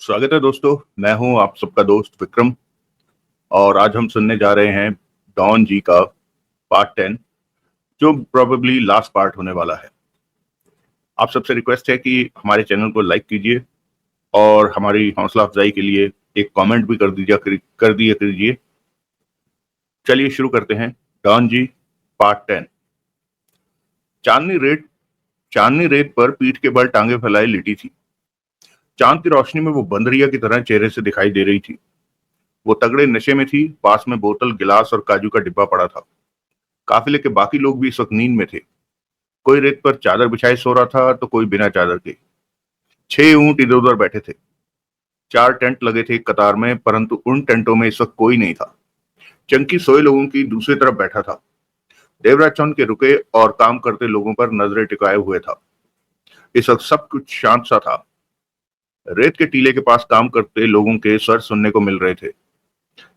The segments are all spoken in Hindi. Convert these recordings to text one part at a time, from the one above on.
स्वागत है दोस्तों। मैं हूं आप सबका दोस्त विक्रम और आज हम सुनने जा रहे हैं डॉन जी का पार्ट 10 जो प्रोबेबली लास्ट पार्ट होने वाला है। आप सबसे रिक्वेस्ट है कि हमारे चैनल को लाइक कीजिए और हमारी हौसला अफजाई के लिए एक कमेंट भी कर दिया कीजिए। चलिए शुरू करते हैं। डॉन जी पार्ट 10। चांदनी रेत पर पीठ के बल टांगे फैलाए लेटी थी। चांद की रोशनी में वो बंदरिया की तरह चेहरे से दिखाई दे रही थी। वो तगड़े नशे में थी। पास में बोतल, गिलास और काजू का डिब्बा पड़ा था। काफिले के बाकी लोग भी इस वक्त नींद में थे। कोई रेत पर चादर बिछाए सो रहा था तो कोई बिना चादर के। 6 ऊंट इधर उधर बैठे थे। 4 टेंट लगे थे एक कतार में, परंतु उन टेंटों में इस वक्त कोई नहीं था। चंकी सोए लोगों की दूसरी तरफ बैठा था। देवराज चंद के रुके और काम करते लोगों पर नजरें टिकाए हुए था। इस वक्त सब कुछ शांत सा था। रेत के टीले के पास काम करते लोगों के स्वर सुनने को मिल रहे थे।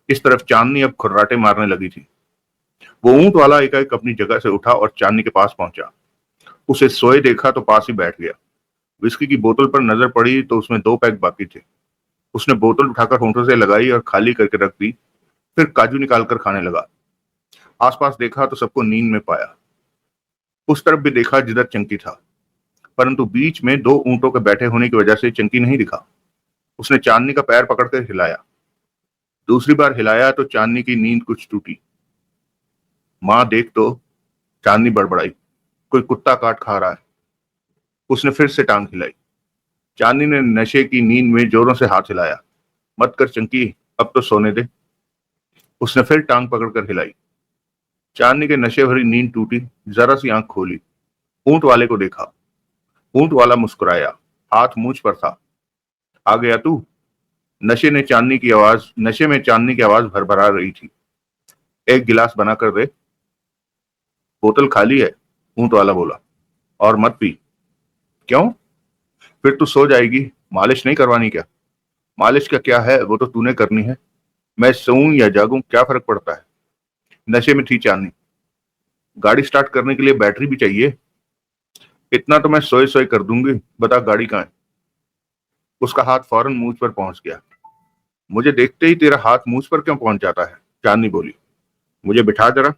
इस तरफ चांदनी अब खुर्राटे मारने लगी थी। वो ऊंट वाला एकाएक अपनी जगह से उठा और चांदनी के पास पहुंचा। उसे सोए देखा तो पास ही बैठ गया। विस्की की बोतल पर नजर पड़ी तो उसमें 2 पैक बाकी थे। उसने बोतल उठाकर होंठों से लगाई और खाली करके रख दी। फिर काजू निकालकर खाने लगा। आसपास देखा तो सबको नींद में पाया। उस तरफ भी देखा जिधर चंकी था, परंतु बीच में 2 ऊंटों के बैठे होने की वजह से चंकी नहीं दिखा। उसने चांदनी का पैर पकड़कर हिलाया। दूसरी बार हिलाया तो चांदनी की नींद कुछ टूटी। माँ देख तो, चांदनी बड़बड़ाई, कोई कुत्ता काट खा रहा है। उसने फिर से टांग हिलाई। चांदनी ने नशे की नींद में जोरों से हाथ हिलाया। मत कर चंकी, अब तो सोने दे। उसने फिर टांग पकड़कर हिलाई। चांदनी के नशे भरी नींद टूटी। जरा सी आंख खोली। ऊंट वाले को देखा। ऊंट वाला मुस्कुराया। हाथ मूंछ पर था। आ गया तू। नशे में चांदनी की आवाज भरभरा रही थी। एक गिलास बना कर दे। बोतल खाली है, ऊंट वाला बोला। और मत पी। क्यों? फिर तू सो जाएगी। मालिश नहीं करवानी क्या? मालिश का क्या है, वो तो तूने करनी है। मैं सोऊं या जागूं क्या फर्क पड़ता है। नशे में थी चांदनी। गाड़ी स्टार्ट करने के लिए बैटरी भी चाहिए। इतना तो मैं सोए सोए कर दूंगी। बता गाड़ी कहाँ है? उसका हाथ फौरन मूंछ पर पहुंच गया। मुझे देखते ही तेरा हाथ मूंछ पर क्यों पहुंच जाता है? चांदनी बोली। मुझे बिठा जरा।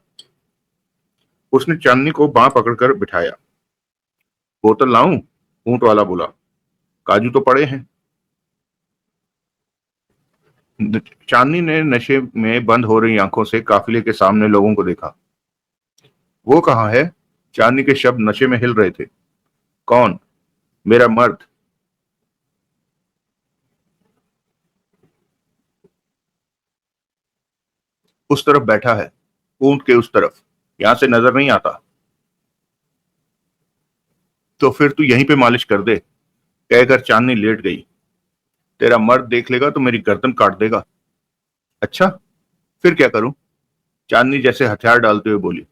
उसने चांदनी को बांह पकड़कर बिठाया। बोतल लाऊं? ऊंट वाला बोला। काजू तो पड़े हैं। चांदनी ने नशे में बंद हो रही आंखों से काफिले के सामने लोगों को देखा। वो कहाँ है? चांदनी के शब्द नशे में हिल रहे थे। कौन? मेरा मर्द। उस तरफ बैठा है, ऊंट के उस तरफ। यहां से नजर नहीं आता। तो फिर तू यहीं पे मालिश कर दे, कहकर चांदनी लेट गई। तेरा मर्द देख लेगा तो मेरी गर्दन काट देगा। अच्छा, फिर क्या करूं? चांदनी जैसे हथियार डालते हुए बोली।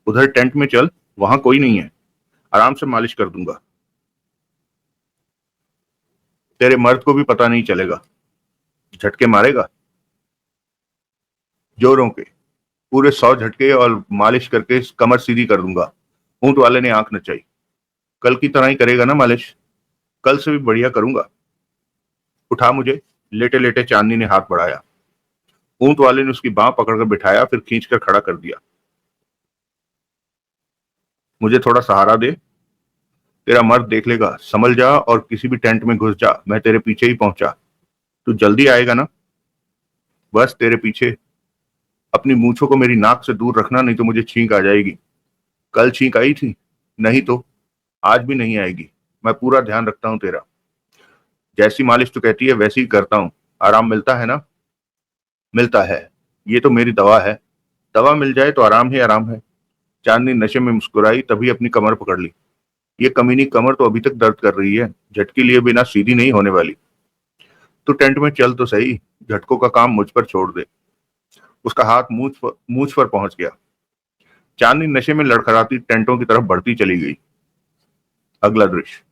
उधर टेंट में चल, वहां कोई नहीं है। आराम से मालिश कर दूंगा। तेरे मर्द को भी पता नहीं चलेगा। झटके मारेगा जोरों के, पूरे 100 झटके, और मालिश करके कमर सीधी कर दूंगा। ऊंट वाले ने आंख नचाई। कल की तरह ही करेगा ना मालिश? कल से भी बढ़िया करूंगा। उठा मुझे। लेटे लेटे चांदनी ने हाथ बढ़ाया। ऊंट वाले ने उसकी बांह पकड़कर बिठाया, फिर खींचकर खड़ा कर दिया। मुझे थोड़ा सहारा दे। तेरा मर्द देख लेगा। संभल जा और किसी भी टेंट में घुस जा, मैं तेरे पीछे ही पहुंचा। तू जल्दी आएगा ना? बस तेरे पीछे। अपनी मूंछों को मेरी नाक से दूर रखना, नहीं तो मुझे छींक आ जाएगी। कल छींक आई थी? नहीं तो आज भी नहीं आएगी। मैं पूरा ध्यान रखता हूं तेरा। जैसी मालिश तू कहती है वैसी ही करता हूं। आराम मिलता है ना? मिलता है। ये तो मेरी दवा है। दवा मिल जाए तो आराम ही आराम है। चांदनी नशे में मुस्कुराई, तभी अपनी कमर पकड़ ली। ये कमीनी कमर तो अभी तक दर्द कर रही है। झटके लिए बिना सीधी नहीं होने वाली। तू टेंट में चल तो सही। झटकों का काम मुझ पर छोड़ दे। उसका हाथ मूंछ पर पहुंच गया। चांदनी नशे में लड़खड़ाती टेंटों की तरफ बढ़ती चली गई। अगला दृश्य।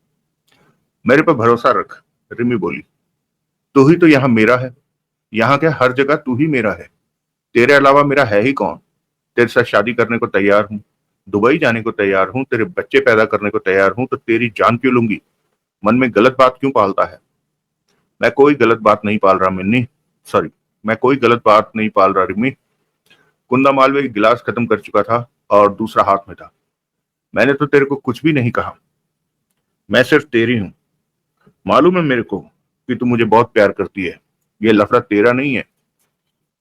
मेरे पर भरोसा रख, रिमी बोली। तू ही तो यहाँ मेरा है। यहाँ क्या, हर जगह तू ही मेरा है। तेरे अलावा मेरा है ही कौन? तेरे साथ शादी करने को तैयार हूँ। दुबई जाने को तैयार हूँ। तेरे बच्चे पैदा करने को तैयार हूँ। तो तेरी जान क्यों लूंगी? मन में गलत बात क्यों पालता है? मैं कोई गलत बात नहीं पाल रहा मिन्नी, सॉरी, मैं कोई गलत बात नहीं पाल रहा रिमी। कुंदा मालवीय गिलास खत्म कर चुका था और दूसरा हाथ में था। मैंने तो तेरे को कुछ भी नहीं कहा, मैं सिर्फ तेरी हूं। मालूम है मेरे को कि तू मुझे बहुत प्यार करती है। ये लफड़ा तेरा नहीं है।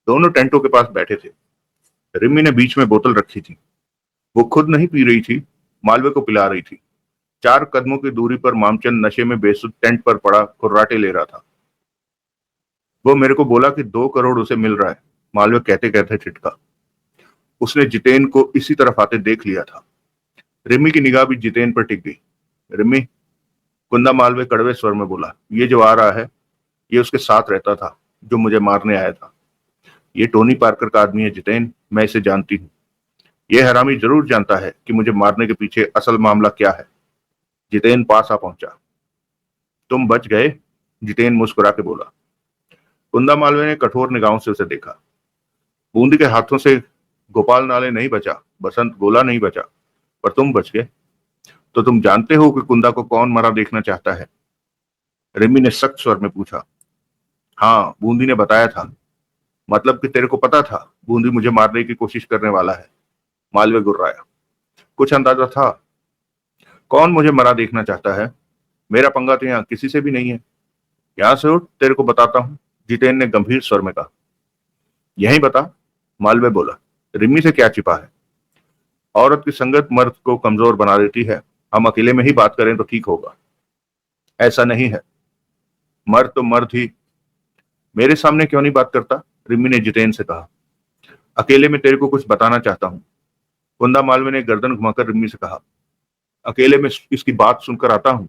दोनों टेंटों के पास बैठे थे। रिमी ने बीच में बोतल रखी थी। वो खुद नहीं पी रही थी, मालवे को पिला रही थी। 4 कदमों की दूरी पर मामचंद नशे में बेसुध टेंट पर पड़ा कुर्राटे ले रहा था। वो मेरे को बोला कि 2 करोड़ उसे मिल रहा है, मालवे कहते कहते छिटका। उसने जितेन को इसी तरफ आते देख लिया था। रिमी की निगाह भी जितेन पर टिक गई। रिमी, कुंदा मालवे कड़वे स्वर में बोला, ये जो आ रहा है ये उसके साथ रहता था जो मुझे मारने आया था। ये टोनी पार्कर का आदमी है जितेन, मैं इसे जानती हूँ। ये हरामी जरूर जानता है कि मुझे मारने के पीछे असल मामला क्या है। जितेन पास आ पहुंचा। तुम बच गए, जितेन मुस्कुरा के बोला। कुंदा मालवे ने कठोर निगाहों से उसे देखा। बूंदी के हाथों से गोपाल नाले नहीं बचा, बसंत गोला नहीं बचा, पर तुम बच गए। तो तुम जानते हो कि कुंदा को कौन मरा देखना चाहता है? रिमी ने सख्त स्वर में पूछा। हाँ, बूंदी ने बताया था। मतलब कि तेरे को पता था बूंदी मुझे मारने की कोशिश करने वाला है? मालवे गुर्राया। कुछ अंदाजा था। कौन मुझे मरा देखना चाहता है? मेरा पंगा तो यहाँ किसी से भी नहीं है। यहाँ से उठ, तेरे को बताता हूँ, जितेन ने गंभीर स्वर में कहा। यही बता, मालवे बोला। रिमी से क्या छिपा है? औरत की संगत मर्द को कमजोर बना देती है। हम अकेले में ही बात करें तो ठीक होगा। ऐसा नहीं है, मर्द तो मर्द ही। मेरे सामने क्यों नहीं बात करता? रिमी ने जितेन से कहा। अकेले में तेरे को कुछ बताना चाहता हूँ, कुंदा मालवे ने गर्दन घुमाकर रिमी से कहा। अकेले में इसकी बात सुनकर आता हूँ।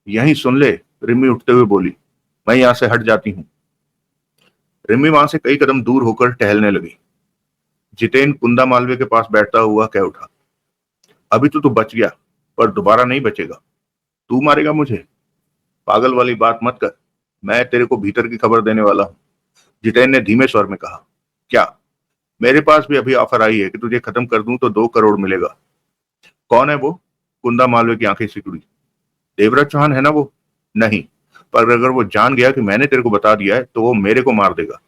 यहीं सुन ले, रिमी उठते हुए बोली। मैं यहां से हट जाती हूँ। रिमी वहां से कई कदम दूर होकर टहलने लगी। जितेन कुंदा मालवे के पास बैठता हुआ कह उठा। अभी तो तू बच गया, पर दोबारा नहीं बचेगा। तू मारेगा मुझे? पागल वाली बात मत कर। मैं तेरे को भीतर की खबर देने वाला हूँ, जितेन ने धीमे स्वर में कहा। क्या? मेरे पास भी अभी ऑफर आई है कि तुझे खत्म कर दूं तो 2 करोड़ मिलेगा। कौन है वो? कुंदा मालवे की आंखें सिकुड़ी। देवराज चौहान है ना वो? नहीं, पर अगर वो जान गया कि मैंने तेरे को बता दिया है तो वो मेरे को मार देगा।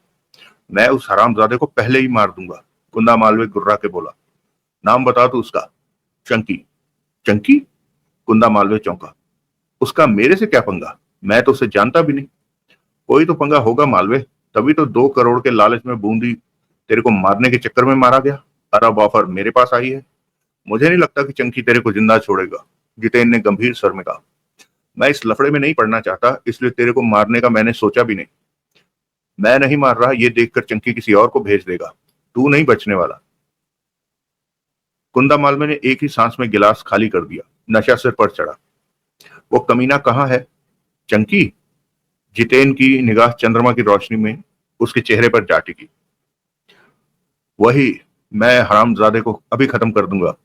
मैं उस हरामजादे को पहले ही मार दूंगा, कुंदा मालवे गुर्रा के बोला। नाम बता तू उसका। चंकी। चंकी? कुंदा मालवे चौंका। उसका मेरे से क्या पंगा? मैं तो उसे जानता भी नहीं। कोई तो पंगा होगा मालवे, तभी तो 2 करोड़ के लालच में बूंदी तेरे को मारने के चक्कर में मारा गया। अरब ऑफर मेरे पास आई है। मुझे नहीं लगता कि चंकी तेरे को जिंदा छोड़ेगा, जितेन ने गंभीर स्वर में कहा। मैं इस लफड़े में नहीं पड़ना चाहता, इसलिए तेरे को मारने का मैंने सोचा भी नहीं। मैं नहीं मार रहा, ये देखकर चंकी किसी और को भेज देगा। तू नहीं बचने वाला। कुंदा मालवे ने एक ही सांस में गिलास खाली कर दिया। नशा सिर पर चढ़ा। वो कमीना कहाँ है? चंकी? जितेन की निगाह चंद्रमा की रोशनी में उसके चेहरे पर जा टिकी। वही, मैं हरामजादे को अभी खत्म कर दूंगा।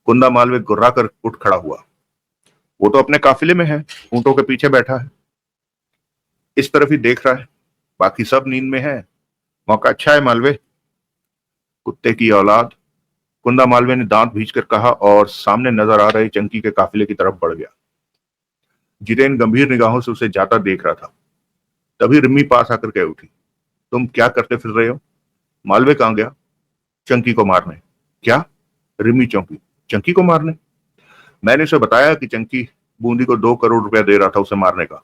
कुंदा मालवे गुर्रा कर उठ खड़ा हुआ। वो तो अपने काफिले में है, ऊंटों के पीछे बैठा है, इस तरफ ही देख रहा है। बाकी सब नींद में है। मौका अच्छा है मालवे। कुत्ते की औलाद, कुंदा मालवे ने दांत भींचकर कहा और सामने नजर आ रहे चंकी के काफिले की तरफ बढ़ गया। जितेन गंभीर निगाहों से उसे जाता देख रहा था। तभी रिम्मी पास आकर कह उठी। तुम क्या करते फिर रहे हो? मालवे कहां गया? चंकी को मारने। क्या? रिम्मी चौंकी। चंकी को मारने? मैंने उसे बताया कि चंकी बूंदी को 2 करोड़ रुपया दे रहा था उसे मारने का।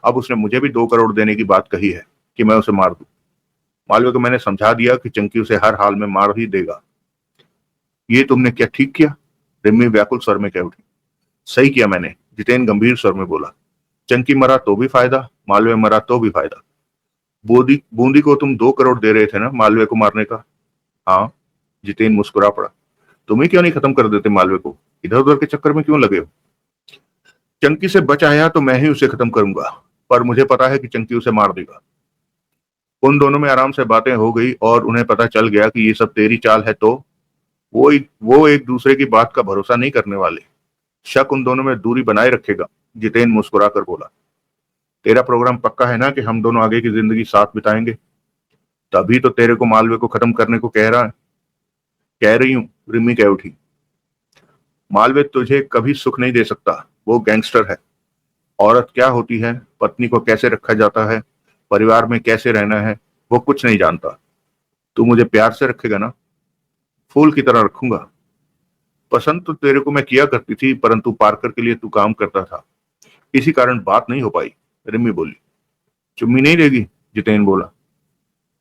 अब उसने मुझे भी 2 करोड़ देने की बात कही है कि मैं उसे मार दूं। मालवे को मैंने समझा दिया कि चंकी उसे हर हाल में मार ही देगा। ये तुमने क्या ठीक किया? रिम्मी व्याकुल स्वर में कह उठी। सही किया मैंने, जितेन गंभीर स्वर में बोला। चंकी मरा तो भी फायदा, मालवे मरा तो भी फायदा। बूंदी बूंदी को तुम 2 करोड़ दे रहे थे ना मालवे को मारने का? हाँ। जितेन मुस्कुरा पड़ा। तुम ही क्यों नहीं खत्म कर देते मालवे को? इधर उधर के चक्कर में क्यों लगे हो? चंकी से बच आया तो मैं ही उसे खत्म करूंगा, पर मुझे पता है कि चंकी उसे मार देगा। उन दोनों में आराम से बातें हो गई और उन्हें पता चल गया कि ये सब तेरी चाल है, तो वो एक दूसरे की बात का भरोसा नहीं करने वाले। शक उन दोनों में दूरी बनाए रखेगा। जितेन मुस्कुरा कर बोला। तेरा प्रोग्राम पक्का है ना कि हम दोनों आगे की जिंदगी साथ बिताएंगे? तभी तो तेरे को मालवे को खत्म करने को कह रहा है, कह रही हूँ, रिम्मी कह उठी। मालवे तुझे कभी सुख नहीं दे सकता, वो गैंगस्टर है। औरत क्या होती है, पत्नी को कैसे रखा जाता है, परिवार में कैसे रहना है, वो कुछ नहीं जानता। तू मुझे प्यार से रखेगा ना? फूल की तरह रखूंगा। पसंद तो तेरे को मैं किया करती थी, परंतु पार्कर के लिए तू काम करता था, इसी कारण बात नहीं हो पाई। रिमी बोली। चुम्मी नहीं देगी? जितेन बोला।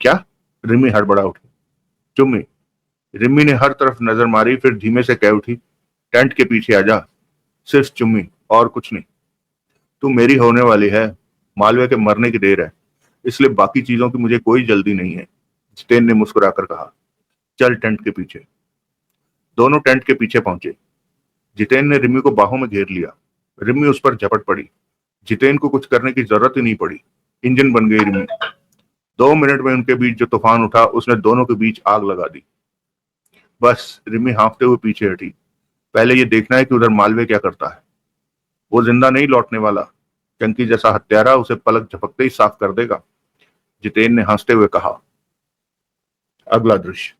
क्या? रिमी हड़बड़ा उठी। चुम्मी। रिमी ने हर तरफ नजर मारी, फिर धीमे से कह उठी, टेंट के पीछे आ जा। सिर्फ चुम्मी, और कुछ नहीं। तू मेरी होने वाली है, मालवे के मरने की देर है, इसलिए बाकी चीजों की मुझे कोई जल्दी नहीं है। जितेन ने मुस्कुराकर कहा। चल टेंट के पीछे। दोनों टेंट के पीछे पहुंचे। जितेन ने रिमी को बाहों में घेर लिया। रिमी उस पर झपट पड़ी। जितेन को कुछ करने की जरूरत ही नहीं पड़ी। इंजन बन गई रिमी। 2 मिनट में उनके बीच जो तूफान उठा, उसने दोनों के बीच आग लगा दी। बस, रिमी हाँफते हुए पीछे हटी। पहले ये देखना है कि उधर मालवे क्या करता है। वो जिंदा नहीं लौटने वाला। चंकी जैसा हत्यारा उसे पलक झपकते ही साफ कर देगा। जितेन ने हंसते हुए कहा। अगला दृश्य।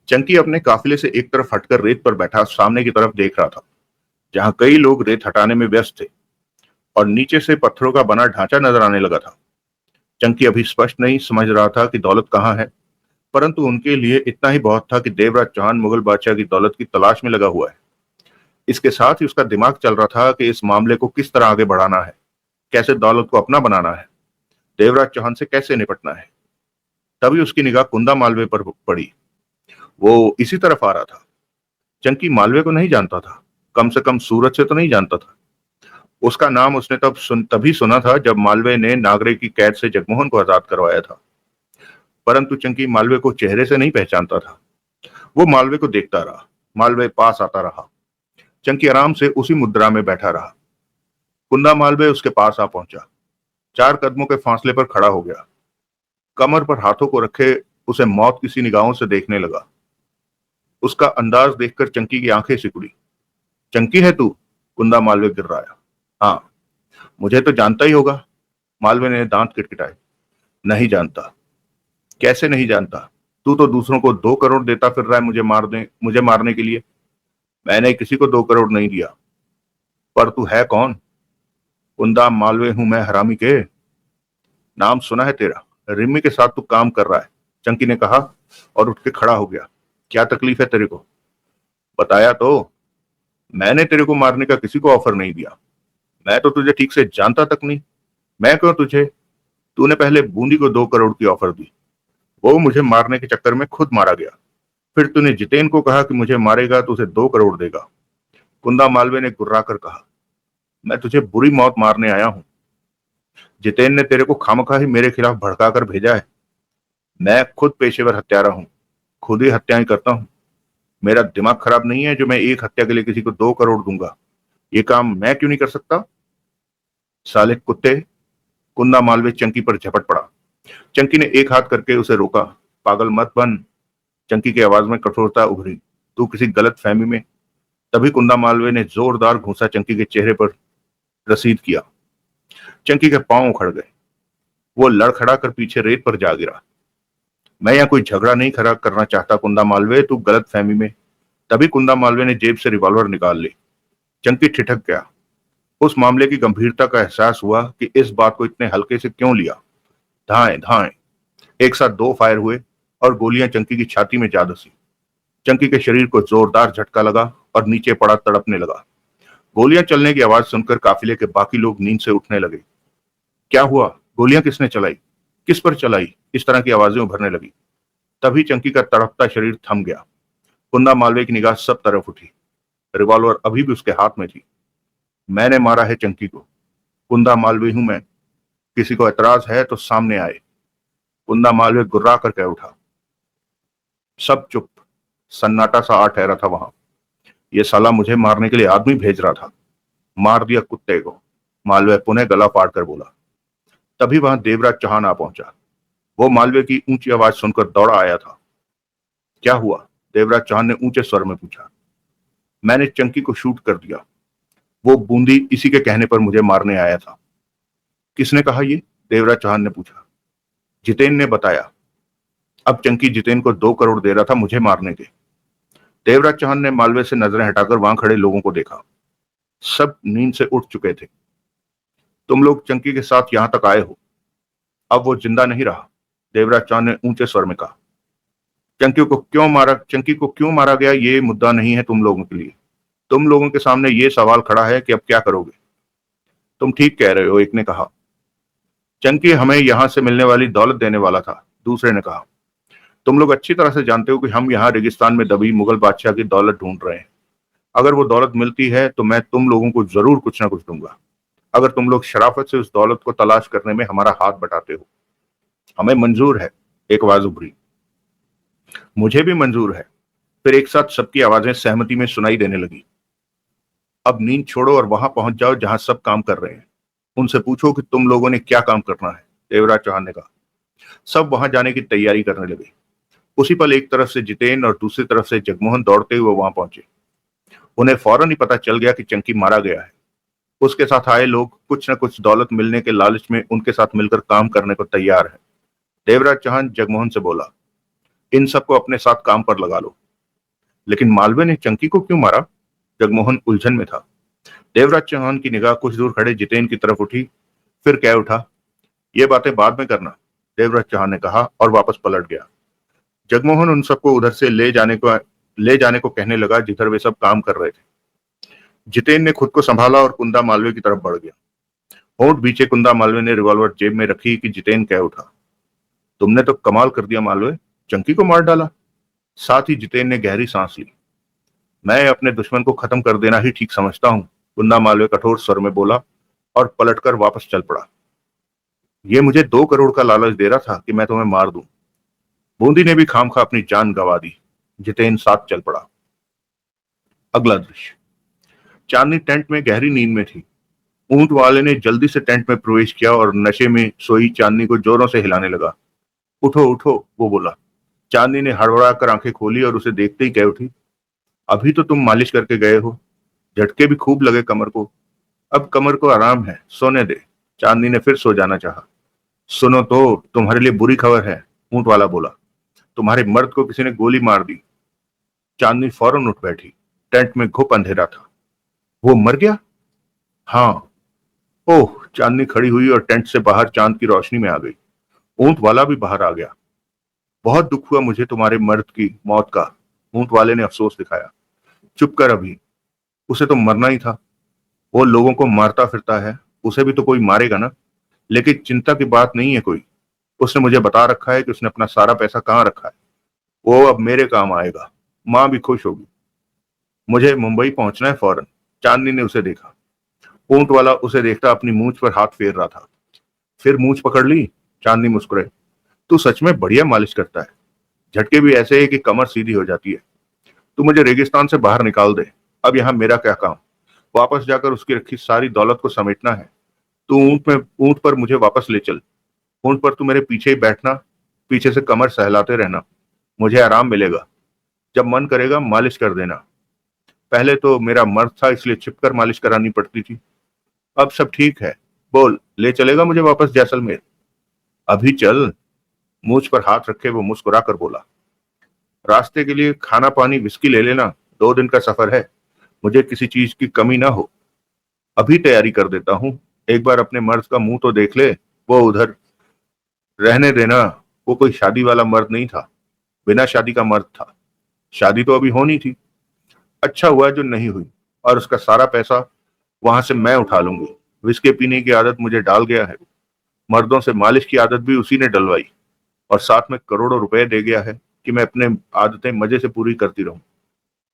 चंकी अपने काफिले से एक तरफ हटकर रेत पर बैठा सामने की तरफ देख रहा था, जहां कई लोग रेत हटाने में व्यस्त थे और नीचे से पत्थरों का बना ढांचा नजर आने लगा था। चंकी अभी स्पष्ट नहीं समझ रहा था कि दौलत कहाँ है, परंतु उनके लिए इतना ही बहुत था कि देवराज चौहान मुगल बादशाह की दौलत की तलाश में लगा हुआ है। इसके साथ ही उसका दिमाग चल रहा था कि इस मामले को किस तरह आगे बढ़ाना है, कैसे दौलत को अपना बनाना है, देवराज चौहान से कैसे निपटना है। तभी उसकी निगाह कुंदा मालवे पर पड़ी। वो इसी तरफ आ रहा था। चंकी मालवे को नहीं जानता था, कम से कम सूरत से तो नहीं जानता था। उसका नाम उसने तभी सुना था जब मालवे ने नागरे की कैद से जगमोहन को आजाद करवाया था, परंतु चंकी मालवे को चेहरे से नहीं पहचानता था। वो मालवे को देखता रहा, मालवे पास आता रहा। चंकी आराम से उसी मुद्रा में बैठा रहा। कुंदा मालवे उसके पास आ पहुंचा। 4 कदमों के फासले पर खड़ा हो गया। कमर पर हाथों को रखे उसे मौत किसी निगाहों से देखने लगा। उसका अंदाज देखकर चंकी की आंखें सिकुड़ी। चंकी है तू? कुंदा मालवे गिर्राया। हाँ। मुझे तो जानता ही होगा। मालवे ने दांत किटकिटाए। नहीं जानता। कैसे नहीं जानता? तू तो दूसरों को 2 करोड़ देता फिर रहा है मुझे मारने के लिए। मैंने किसी को 2 करोड़ नहीं दिया। पर तू है कौन? कुंदा मालवे हूं मैं, हरामी के। नाम सुना है तेरा। रिमी के साथ तू काम कर रहा है, चंकी ने कहा और उठ के खड़ा हो गया। क्या तकलीफ है तेरे को? बताया तो। मैंने तेरे को मारने का किसी को ऑफर नहीं दिया। मैं तो तुझे ठीक से जानता तक नहीं। मैं क्यों तुझे? तूने पहले बूंदी को 2 करोड़ की ऑफर दी, वो मुझे मारने के चक्कर में खुद मारा गया। फिर तूने जितेन को कहा कि मुझे मारेगा तो उसे 2 करोड़ देगा। कुंदा मालवे ने गुर्रा कर कहा। मैं तुझे बुरी मौत मारने आया हूं। जितेन ने तेरे को खामखा ही मेरे खिलाफ भड़का कर भेजा है। मैं खुद पेशेवर हत्यारा हूं, खुद ही हत्याएं करता हूं। मेरा दिमाग खराब नहीं है जो मैं एक हत्या के लिए किसी को 2 करोड़ दूंगा। ये काम मैं क्यों नहीं कर सकता? साले कुत्ते! कुंदा मालवे चंकी पर झपट पड़ा। चंकी ने एक हाथ करके उसे रोका। पागल मत बन। चंकी की आवाज में कठोरता उभरी। तू किसी गलत फहमी में। तभी कुंदा मालवे ने जोरदार घूंसा चंकी के चेहरे पर रसीद किया। चंकी के पांव उखड़ गए। वो लड़खड़ा कर पीछे रेत पर जा गिरा। मैं यहाँ कोई झगड़ा नहीं खड़ा करना चाहता कुंदा मालवे, तू गलत फहमी में। तभी कुंदा मालवे ने जेब से रिवॉल्वर निकाल ली। चंकी ठिठक गया। उस मामले की गंभीरता का एहसास हुआ कि इस बात को इतने हल्के से क्यों लिया। धाएं धाएं एक साथ 2 फायर हुए और गोलियां चंकी की छाती में जा धसी। चंकी के शरीर को जोरदार झटका लगा और नीचे पड़ा तड़पने लगा। गोलियां चलने की आवाज सुनकर काफिले के बाकी लोग नींद से उठने लगे। क्या हुआ? गोलियां किसने चलाई? किस पर चलाई? इस तरह की आवाजें उभरने लगी। तभी चंकी का तड़पता शरीर थम गया। कुंदा मालवे की निगाह सब तरफ उठी। रिवॉल्वर अभी भी उसके हाथ में थी। मैंने मारा है चंकी को। कुंदा मालवे हूं मैं। किसी को एतराज है तो सामने आए। कुंदा मालवे गुर्रा कर कह उठा। सब चुप। सन्नाटा सा आ ठहरा था वहां। ये साला मुझे मारने के लिए आदमी भेज रहा था। मार दिया कुत्ते को। मालवे पुनः गला फाड़ कर बोला। तभी वहां देवराज चौहान आ पहुंचा। वो मालवे की ऊंची आवाज सुनकर दौड़ा आया था। क्या हुआ? देवराज चौहान ने ऊंचे स्वर में पूछा। मैंने चंकी को शूट कर दिया। वो बूंदी इसी के कहने पर मुझे मारने आया था। किसने कहा ये? देवराज चौहान ने पूछा। जितेन ने बताया। अब चंकी जितेन को 2 करोड़ दे रहा था मुझे मारने के। देवराज चौहान ने मालवे से नजरें हटाकर वहां खड़े लोगों को देखा। सब नींद से उठ चुके थे। तुम लोग चंकी के साथ यहां तक आए हो, अब वो जिंदा नहीं रहा, देवराज चौहान ने ऊंचे स्वर में कहा। चंकी को क्यों मारा गया ये मुद्दा नहीं है तुम लोगों के लिए। तुम लोगों के सामने ये सवाल खड़ा है कि अब क्या करोगे। तुम ठीक कह रहे हो, एक ने कहा। चंकी हमें यहां से मिलने वाली दौलत देने वाला था, दूसरे ने कहा। तुम लोग अच्छी तरह से जानते हो कि हम यहाँ रेगिस्तान में दबी मुगल बादशाह की दौलत ढूंढ रहे हैं। अगर वो दौलत मिलती है तो मैं तुम लोगों को जरूर कुछ ना कुछ दूंगा, अगर तुम लोग शराफत से उस दौलत को तलाश करने में हमारा हाथ बटाते हो। हमें मंजूर है, एक आवाज उभरी। मुझे भी मंजूर है। फिर एक साथ सबकी आवाजें सहमति में सुनाई देने लगी। अब नींद छोड़ो और वहां पहुंच जाओ जहां सब काम कर रहे हैं। उनसे पूछो कि तुम लोगों ने क्या काम करना है, देवराज चौहान ने कहा। सब वहां जाने की तैयारी करने लगे। उसी पल एक तरफ से जितेन और दूसरी तरफ से जगमोहन दौड़ते हुए वहां पहुंचे। उन्हें फौरन ही पता चल गया कि चंकी मारा गया है। उसके साथ आए लोग कुछ न कुछ दौलत मिलने के लालच में उनके साथ मिलकर काम करने को तैयार है। देवराज चौहान जगमोहन से बोला, इन सबको अपने साथ काम पर लगा लो। लेकिन मालवीय ने चंकी को क्यों मारा? जगमोहन उलझन में था। देवराज चौहान की निगाह कुछ दूर खड़े जितेन की तरफ उठी, फिर कह उठा, ये बातें बाद में करना, देवराज चौहान ने कहा और वापस पलट गया। जगमोहन उन सबको उधर से ले जाने को कहने लगा जिधर वे सब काम कर रहे थे। जितेन ने खुद को संभाला और कुंदा मालवीय की तरफ बढ़ गया। होंठ बीचे कुंदा मालवीय ने रिवॉल्वर जेब में रखी कि जितेन कह उठा, तुमने तो कमाल कर दिया मालवीय, चंकी को मार डाला। साथ ही जितेन ने गहरी सांस ली। मैं अपने दुश्मन को खत्म कर देना ही ठीक समझता हूं, कुंदा मालवीय कठोर स्वर में बोला और पलटकर वापस चल पड़ा। ये मुझे 2 करोड़ का लालच दे रहा था कि मैं तुम्हें मार दूं। बूंदी ने भी खामखा अपनी जान गंवा दी। जितेन साथ चल पड़ा। अगला दृश्य। चांदनी टेंट में गहरी नींद में थी। ऊंट वाले ने जल्दी से टेंट में प्रवेश किया और नशे में सोई चांदनी को जोरों से हिलाने लगा। उठो उठो, वो बोला। चांदनी ने हड़बड़ा कर आंखें खोली और उसे देखते ही कह उठी, अभी तो तुम मालिश करके गए हो, झटके भी खूब लगे कमर को। अब कमर को आराम है, सोने दे। चांदनी ने फिर सो जाना चाहा। सुनो तो, तुम्हारे लिए बुरी खबर है, ऊंट वाला बोला। तुम्हारे मर्द को किसी ने गोली मार दी। चांदनी फौरन उठ बैठी। टेंट में घुप अंधेरा था। वो मर गया? हाँ। ओह, चांदनी खड़ी हुई और टेंट से बाहर चांद की रोशनी में आ गई। ऊंट वाला भी बाहर आ गया। बहुत दुख हुआ मुझे तुम्हारे मर्द की मौत का, ऊंट वाले ने अफसोस दिखाया। चुप कर अभी, उसे तो मरना ही था। वो लोगों को मारता फिरता है, उसे भी तो कोई मारेगा ना। लेकिन चिंता की बात नहीं है कोई। उसने मुझे बता रखा है कि उसने अपना सारा पैसा कहाँ रखा है। वो अब मेरे काम आएगा। माँ भी खुश होगी। मुझे मुंबई पहुंचना है फौरन। चांदनी ने उसे देखा। ऊंट वाला उसे देखता अपनी मूंछ पर हाथ फेर रहा था। फिर मूंछ पकड़ ली? चांदनी मुस्कुराई। तू सच में बढ़िया मालिश करता है। झटके भी ऐसे है कि कमर सीधी हो जाती है। तू मुझे रेगिस्तान से बाहर निकाल दे। अब यहाँ मेरा क्या काम? वापस जाकर उसकी रखी सारी दौलत को समेटना है। तू ऊंट पर मुझे वापस ले चल। ऊंट पर तू मेरे पीछे ही बैठना, पीछे से कमर सहलाते रहना। मुझे आराम मिलेगा। जब मन करेगा मालिश कर देना। पहले तो मेरा मर्द था इसलिए छिपकर मालिश करानी पड़ती थी। अब सब ठीक है। बोल, ले चलेगा मुझे वापस जैसलमेर? अभी चल। मूछ पर हाथ रखे वो मुस्कुरा कर बोला। रास्ते के लिए खाना पानी विस्की ले लेना, 2 दिन का सफर है। मुझे किसी चीज की कमी ना हो। अभी तैयारी कर देता हूँ। एक बार अपने मर्द का मुंह तो देख ले। वो उधर रहने देना। वो कोई शादी वाला मर्द नहीं था, बिना शादी का मर्द था। शादी तो अभी होनी थी। अच्छा हुआ जो नहीं हुई, और उसका सारा पैसा वहां से मैं उठा लूंगी। विस्की पीने की आदत मुझे डाल गया है। मर्दों से मालिश की आदत भी उसी ने डलवाई, और साथ में करोड़ों रुपए दे गया है कि मैं अपने आदतें मजे से पूरी करती रहूं।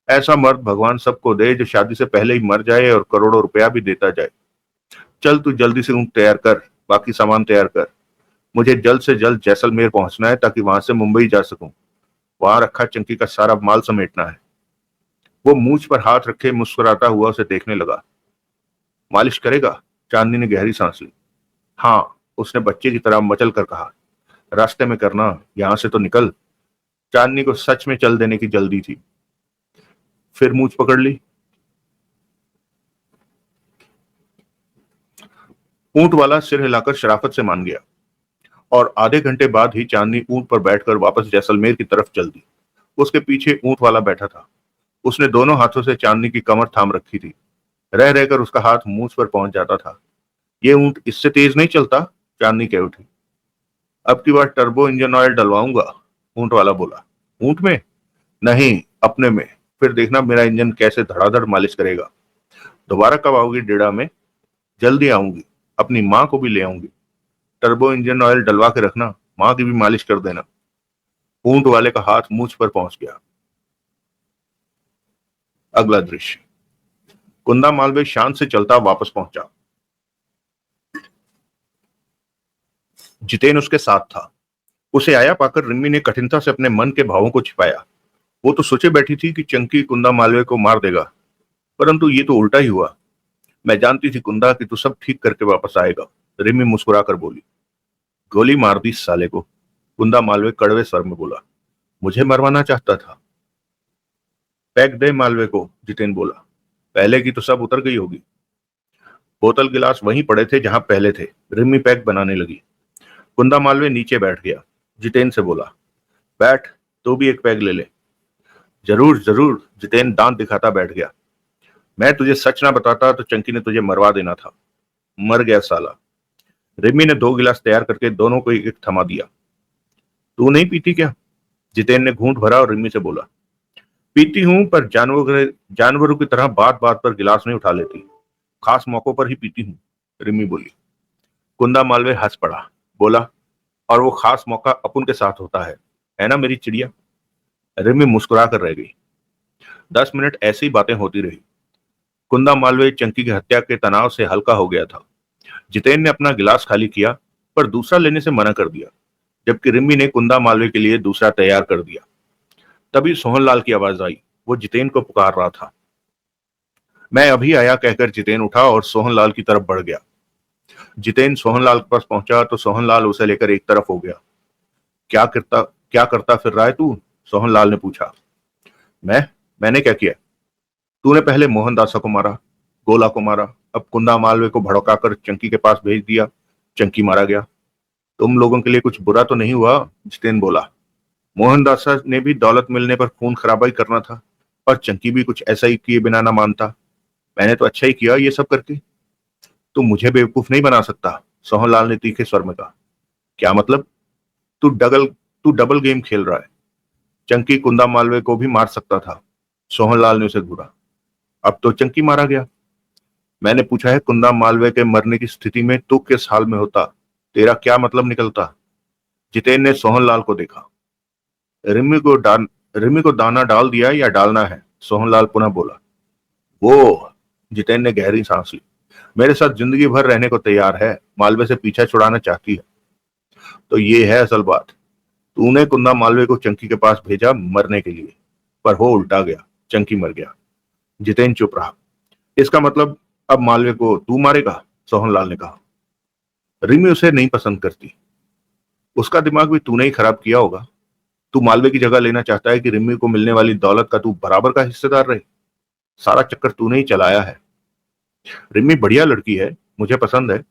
ऐसा मर्द भगवान सबको दे जो शादी से पहले ही मर जाए और करोड़ों रुपया भी देता जाए। चल तू जल्दी से ऊँट तैयार कर, बाकी सामान तैयार कर। मुझे जल्द से जल्द जैसलमेर पहुंचना है ताकि वहां से मुंबई जा सकूं। वहां रखा चंकी का सारा माल समेटना है। वो मूछ पर हाथ रखे मुस्कुराता हुआ उसे देखने लगा। मालिश करेगा? चांदनी ने गहरी सांस ली। हाँ, उसने बच्चे की तरह मचल कर कहा। रास्ते में करना, यहां से तो निकल। चांदनी को सच में चल देने की जल्दी थी। फिर मूछ पकड़ ली। ऊंट वाला सिर हिलाकर शराफत से मान गया, और आधे घंटे बाद ही चांदनी ऊंट पर बैठकर वापस जैसलमेर की तरफ चल दी। उसके पीछे ऊंट वाला बैठा था। उसने दोनों हाथों से चांदनी की कमर थाम रखी थी। रह रहकर उसका हाथ मूंछ पर पहुंच जाता था। ये ऊंट इससे तेज नहीं चलता, चांदनी कह उठी। अब की बार टर्बो इंजन ऑयल डलवाऊंगा, ऊंट वाला बोला। ऊंट में? नहीं, अपने में। फिर देखना मेरा इंजन कैसे धड़ाधड़ मालिश करेगा। दोबारा कब आओगी डेड़ा में? जल्दी आऊंगी, अपनी माँ को भी ले आऊंगी। टर्बो इंजन ऑयल डलवा के रखना, माँ की भी मालिश कर देना। ऊंट वाले का हाथ मूंछ पर पहुंच गया। अगला दृश्य। कुंदा मालवीय शांत से चलता वापस पहुंचा। जितेन उसके साथ था। उसे आया पाकर रिम्मी ने कठिनता से अपने मन के भावों को छिपाया। वो तो सोचे बैठी थी कि चंकी कुंदा मालवीय को मार देगा, परंतु ये तो उल्टा ही हुआ। मैं जानती थी कुंदा कि तू सब ठीक करके वापस आएगा, रिम्मी मुस्कुराकर बोली। गोली मार दी साले को, कुंदा मालवीय कड़वे स्वर में बोला। मुझे मरवाना चाहता था। पैक दे मालवीय को, जितेन बोला। पहले की तो सब उतर गई होगी। बोतल गिलास वहीं पड़े थे जहां पहले थे। रिम्मी पैक बनाने लगी। कुंदा मालवीय नीचे बैठ गया। जितेन से बोला, बैठ, तू भी एक पैग ले ले। जरूर जरूर, जितेन दांत दिखाता बैठ गया। मैं तुझे सच ना बताता तो चंकी ने तुझे मरवा देना था। मर गया साला। रिम्मी ने 2 गिलास तैयार करके दोनों को एक एक थमा दिया। तू नहीं पीती क्या? जितेन ने घूंट भरा और रिम्मी से बोला। पीती हूं, पर जानवरों की तरह बात बात पर गिलास नहीं उठा लेती। खास मौकों पर ही पीती हूँ, रिम्मी बोली। कुंदा मालवीय हंस पड़ा, बोला, और वो खास मौका अपुन के साथ होता है ना मेरी चिड़िया? रिम्मी मुस्कुरा कर रह गई। 10 मिनट ऐसी बातें होती रही। कुंदा मालवीय चंकी की हत्या के तनाव से हल्का हो गया था। जितेन ने अपना गिलास खाली किया, पर दूसरा लेने से मना कर दिया, जबकि रिम्मी ने कुंदा मालवीय के लिए दूसरा तैयार कर दिया। तभी सोहनलाल की आवाज आई। वो जितेन को पुकार रहा था। मैं अभी आया कहकर जितेन उठा और सोहनलाल की तरफ बढ़ गया। जितेन सोहनलाल के पास पहुंचा तो सोहनलाल उसे लेकर एक तरफ हो गया। क्या करता फिर रहा है तू? सोहनलाल ने पूछा। मैंने क्या किया? तूने पहले मोहनदासा को मारा, गोला को मारा, अब कुंदा मालवीय को भड़काकर चंकी के पास भेज दिया। चंकी मारा गया। तुम लोगों के लिए कुछ बुरा तो नहीं हुआ? जितेन बोला। मोहनदासा ने भी दौलत मिलने पर खून खराबाई करना था, और चंकी भी कुछ ऐसा ही किए बिना ना मानता। मैंने तो अच्छा ही किया ये सब करके। तू मुझे बेवकूफ नहीं बना सकता, सोहनलाल ने तीखे स्वर में कहा। क्या मतलब? तू डबल तू डबल गेम खेल रहा है। चंकी कुंदा मालवीय को भी मार सकता था। सोहनलाल ने उसे घूरा। अब तो चंकी मारा गया। मैंने पूछा है, कुंदा मालवीय के मरने की स्थिति में तू किस हाल में होता? तेरा क्या मतलब निकलता? जितेन ने सोहनलाल को देखा। रिम्मी को डान रिम्मी को दाना डाल दिया या डालना है? सोहनलाल पुनः बोला। वो, जितेन ने गहरी सांस ली। मेरे साथ जिंदगी भर रहने को तैयार है, मालवीय से पीछा छुड़ाना चाहती है। तो ये है असल बात। तूने कुंदा मालवीय को चंकी के पास भेजा मरने के लिए, पर हो उल्टा गया, चंकी मर गया। जितेन चुप रहा। इसका मतलब अब मालवीय को तू मारेगा? सोहनलाल ने कहा। रिमी उसे नहीं पसंद करती। उसका दिमाग भी तूने ही खराब किया होगा। तू मालवीय की जगह लेना चाहता है कि रिमी को मिलने वाली दौलत का तू बराबर का हिस्सेदार रहे। सारा चक्कर तूने ही चलाया है। रिमी बढ़िया लड़की है, मुझे पसंद है।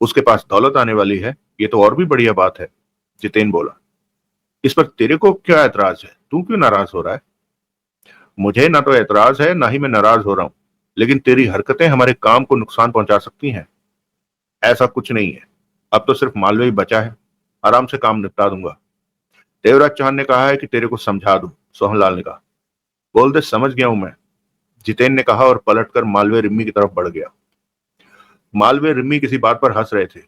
उसके पास दौलत आने वाली है, ये तो और भी बढ़िया बात है, जितेन बोला। इस पर तेरे को क्या एतराज है? तू क्यों नाराज हो रहा है? मुझे ना तो एतराज है, ना ही मैं नाराज हो रहा हूं, लेकिन तेरी हरकतें हमारे काम को नुकसान पहुंचा सकती हैं। ऐसा कुछ नहीं है। अब तो सिर्फ मालवीय बचा है, आराम से काम निपटा दूंगा। देवराज चौहान ने कहा है कि तेरे को समझा दूं, सोहनलाल ने कहा। बोल दे, समझ गया हूं मैं, जितेन ने कहा और पलटकर मालवीय रिम्मी की तरफ बढ़ गया। मालवीय रिम्मी किसी बात पर हंस रहे थे।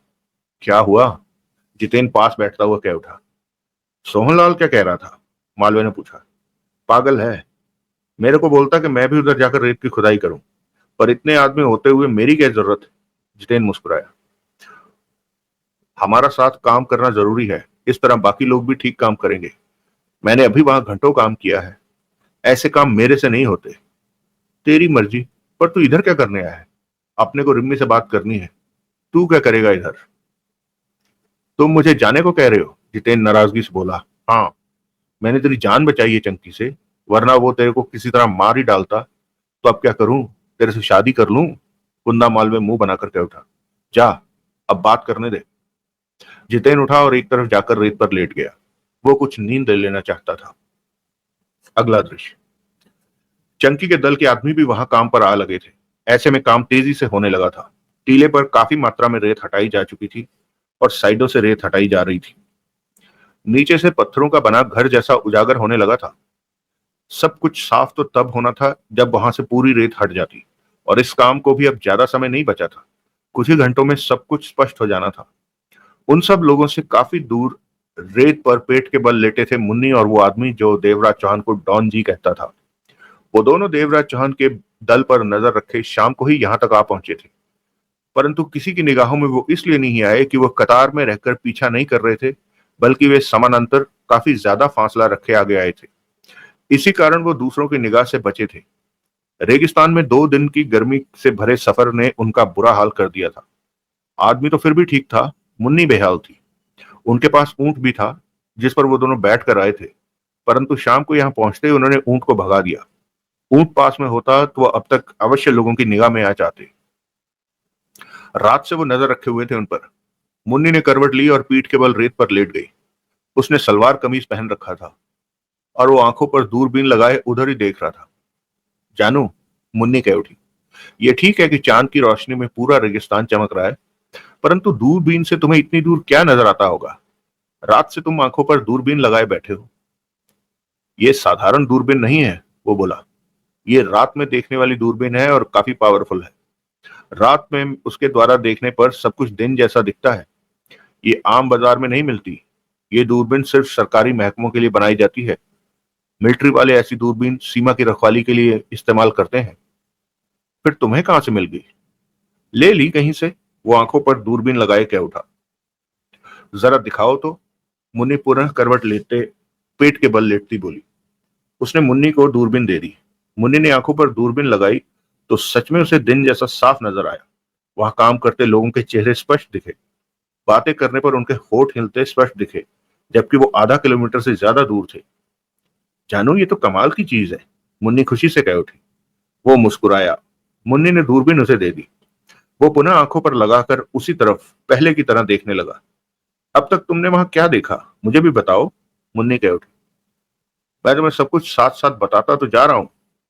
क्या हुआ? जितेन पास बैठता हुआ कह उठा। सोहनलाल क्या कह रहा था? मालवीय ने पूछा। पागल है, मेरे को बोलता कि मैं भी उधर जाकर रेत की खुदाई करूं, पर इतने आदमी होते हुए मेरी क्या जरूरत है? जितेन मुस्कुराया। हमारा साथ काम करना जरूरी है, इस तरह बाकी लोग भी ठीक काम करेंगे। मैंने अभी वहां घंटों काम किया है। ऐसे काम मेरे से नहीं होते। तेरी मर्जी, पर तू इधर क्या करने आया है? अपने को रिम्मी से बात करनी है। तू क्या करेगा इधर? तुम मुझे जाने को कह रहे हो? जितेन नाराजगी से बोला। हाँ, मैंने तेरी जान बचाई है चंकी से, वरना वो तेरे को किसी तरह मार ही डालता। तो अब क्या करूं? तेरे से शादी कर लूं? कुंदा मालवीय मुंह बनाकर कह उठा। जा, अब बात करने दे। जितेन उठा और एक तरफ जाकर रेत पर लेट गया। वो कुछ नींद ले लेना चाहता था। अगला दृश्य। चंकी के दल के आदमी भी वहां काम पर आ लगे थे। ऐसे में काम तेजी से होने लगा था। टीले पर काफी मात्रा में रेत हटाई जा चुकी थी और साइडों से रेत हटाई जा रही थी। नीचे से पत्थरों का बना घर जैसा उजागर होने लगा था। सब कुछ साफ तो तब होना था जब वहां से पूरी रेत हट जाती, और इस काम को भी अब ज्यादा समय नहीं बचा था। कुछ ही घंटों में सब कुछ स्पष्ट हो जाना था। उन सब लोगों से काफी दूर रेत पर पेट के बल लेटे थे मुन्नी और वो आदमी जो देवराज चौहान को डॉन जी कहता था। वो दोनों देवराज चौहान के दल पर नजर रखे शाम को ही यहां तक आ पहुंचे थे, परंतु किसी की निगाहों में वो इसलिए नहीं आए कि वो कतार में रहकर पीछा नहीं कर रहे थे, बल्कि वे समानांतर काफी ज्यादा फासला रखे आगे आए थे। इसी कारण वो दूसरों की निगाह से बचे थे। रेगिस्तान में 2 दिन की गर्मी से भरे सफर ने उनका बुरा हाल कर दिया था। आदमी तो फिर भी ठीक था, मुन्नी बेहाल थी। उनके पास ऊंट भी था जिस पर वो दोनों बैठ कर आए थे, परंतु शाम को यहां पहुंचते ही उन्होंने ऊंट को भगा दिया। ऊंट पास में होता तो वह अब तक अवश्य लोगों की निगाह में आ जाते। रात से वो नजर रखे हुए थे उन पर। मुन्नी ने करवट ली और पीठ के बल रेत पर लेट गई। उसने सलवार कमीज पहन रखा था और वो आंखों पर दूरबीन लगाए उधर ही देख रहा था। जानू, मुन्नी कह उठी, ये ठीक है कि चांद की रोशनी में पूरा रेगिस्तान चमक रहा है, परंतु दूरबीन से तुम्हें इतनी दूर क्या नजर आता होगा? रात से तुम आंखों पर दूरबीन लगाए बैठे हो। ये साधारण दूरबीन नहीं है, वो बोला। ये रात में देखने वाली दूरबीन है और काफी पावरफुल है। रात में उसके द्वारा देखने पर सब कुछ दिन जैसा दिखता है। ये आम बाजार में नहीं मिलती। ये दूरबीन सिर्फ सरकारी महकमों के लिए बनाई जाती है। मिलिट्री वाले ऐसी दूरबीन सीमा की रखवाली के लिए इस्तेमाल करते हैं। फिर तुम्हें कहां से मिल गई? ले ली कहीं से, वो आंखों पर दूरबीन लगाए कह उठा। जरा दिखाओ तो, मुन्नी पुनः करवट लेते पेट के बल लेटती बोली। उसने मुन्नी को दूरबीन दे दी। मुन्नी ने आंखों पर दूरबीन लगाई तो सच में उसे दिन जैसा साफ नजर आया। वहां काम करते लोगों के चेहरे स्पष्ट दिखे। बातें करने पर उनके होठ हिलते स्पष्ट दिखे, जबकि वो आधा किलोमीटर से ज्यादा दूर थे। जानू, ये तो कमाल की चीज है, मुन्नी खुशी से कह उठी। वो मुस्कुराया। मुन्नी ने दूरबीन उसे दे दी। वो पुनः आंखों पर लगाकर उसी तरफ पहले की तरह देखने लगा। अब तक तुमने वहां क्या देखा, मुझे भी बताओ, मुन्नी कह उठी। मैं तुम्हें सब कुछ साथ साथ बताता तो जा रहा हूं,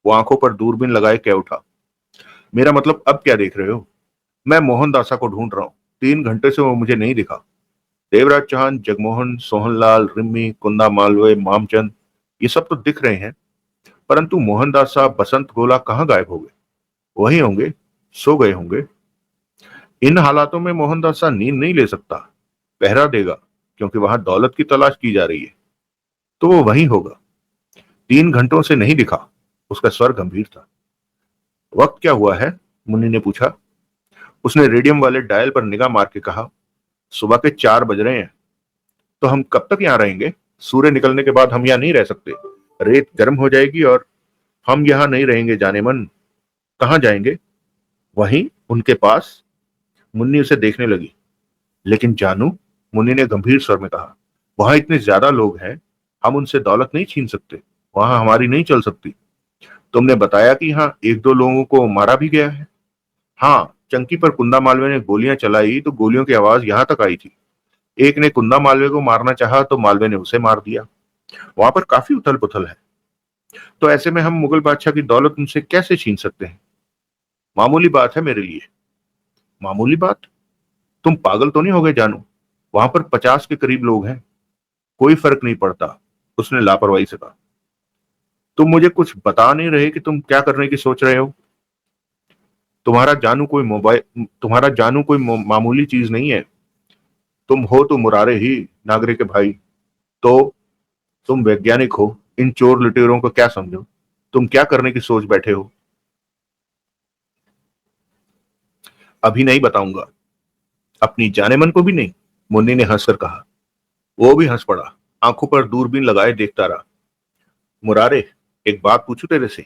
वो आंखों पर दूरबीन लगाए कह उठा। मेरा मतलब अब क्या देख रहे हो? मैं मोहन दासा को ढूंढ रहा हूँ। 3 घंटे से वो मुझे नहीं दिखा। देवराज चौहान, जगमोहन, सोहनलाल, रिम्मी, कुंदा मालवीय, मामचंद, ये सब तो दिख रहे हैं, परंतु मोहनदास साहब, बसंत गोला कहाँ गायब हो गए? वही होंगे, सो गए होंगे। इन हालातों में मोहनदास साहब नींद नहीं ले सकता। पहरा देगा, क्योंकि वहां दौलत की तलाश की जा रही है। तो वो वहीं होगा। 3 घंटों से नहीं दिखा। उसका स्वर गंभीर था। वक्त क्या हुआ है? मुन्नी ने पूछा। उसने रेडियम वाले डायल पर निगाह मार के कहा, सुबह के 4 बज रहे हैं। तो हम कब तक यहाँ रहेंगे? सूर्य निकलने के बाद हम यहाँ नहीं रह सकते। रेत गर्म हो जाएगी और हम यहाँ नहीं रहेंगे जाने मन। कहाँ जाएंगे? वहीं, उनके पास। मुन्नी उसे देखने लगी। लेकिन जानू, मुन्नी ने गंभीर स्वर में कहा, वहां इतने ज्यादा लोग हैं, हम उनसे दौलत नहीं छीन सकते। वहां हमारी नहीं चल सकती। तुमने बताया कि यहाँ 1-2 लोगों को मारा भी गया है। हाँ, चंकी पर कुंदा मालवीय ने गोलियां चलाई तो गोलियों की आवाज यहाँ तक आई थी। एक ने कुंदा मालवीय को मारना चाहा तो मालवीय ने उसे मार दिया। वहां पर काफी उथल पुथल है। तो ऐसे में हम मुगल बादशाह की दौलत उनसे कैसे छीन सकते हैं? मामूली बात है मेरे लिए। मामूली बात? तुम पागल तो नहीं हो गए जानू? वहां पर 50 के करीब लोग हैं। कोई फर्क नहीं पड़ता, उसने लापरवाही से कहा। तुम मुझे कुछ बता नहीं रहे कि तुम क्या करने की सोच रहे हो। तुम्हारा जानू कोई मामूली चीज नहीं है। तुम हो तो मुरारे ही, नागरे के भाई। तो तुम वैज्ञानिक हो, इन चोर लुटेरों को क्या समझो? तुम क्या करने की सोच बैठे हो? अभी नहीं बताऊंगा। अपनी जाने मन को भी नहीं? मुन्नी ने हंसकर कहा। वो भी हंस पड़ा, आंखों पर दूरबीन लगाए देखता रहा। मुरारे, एक बात पूछूं तेरे से?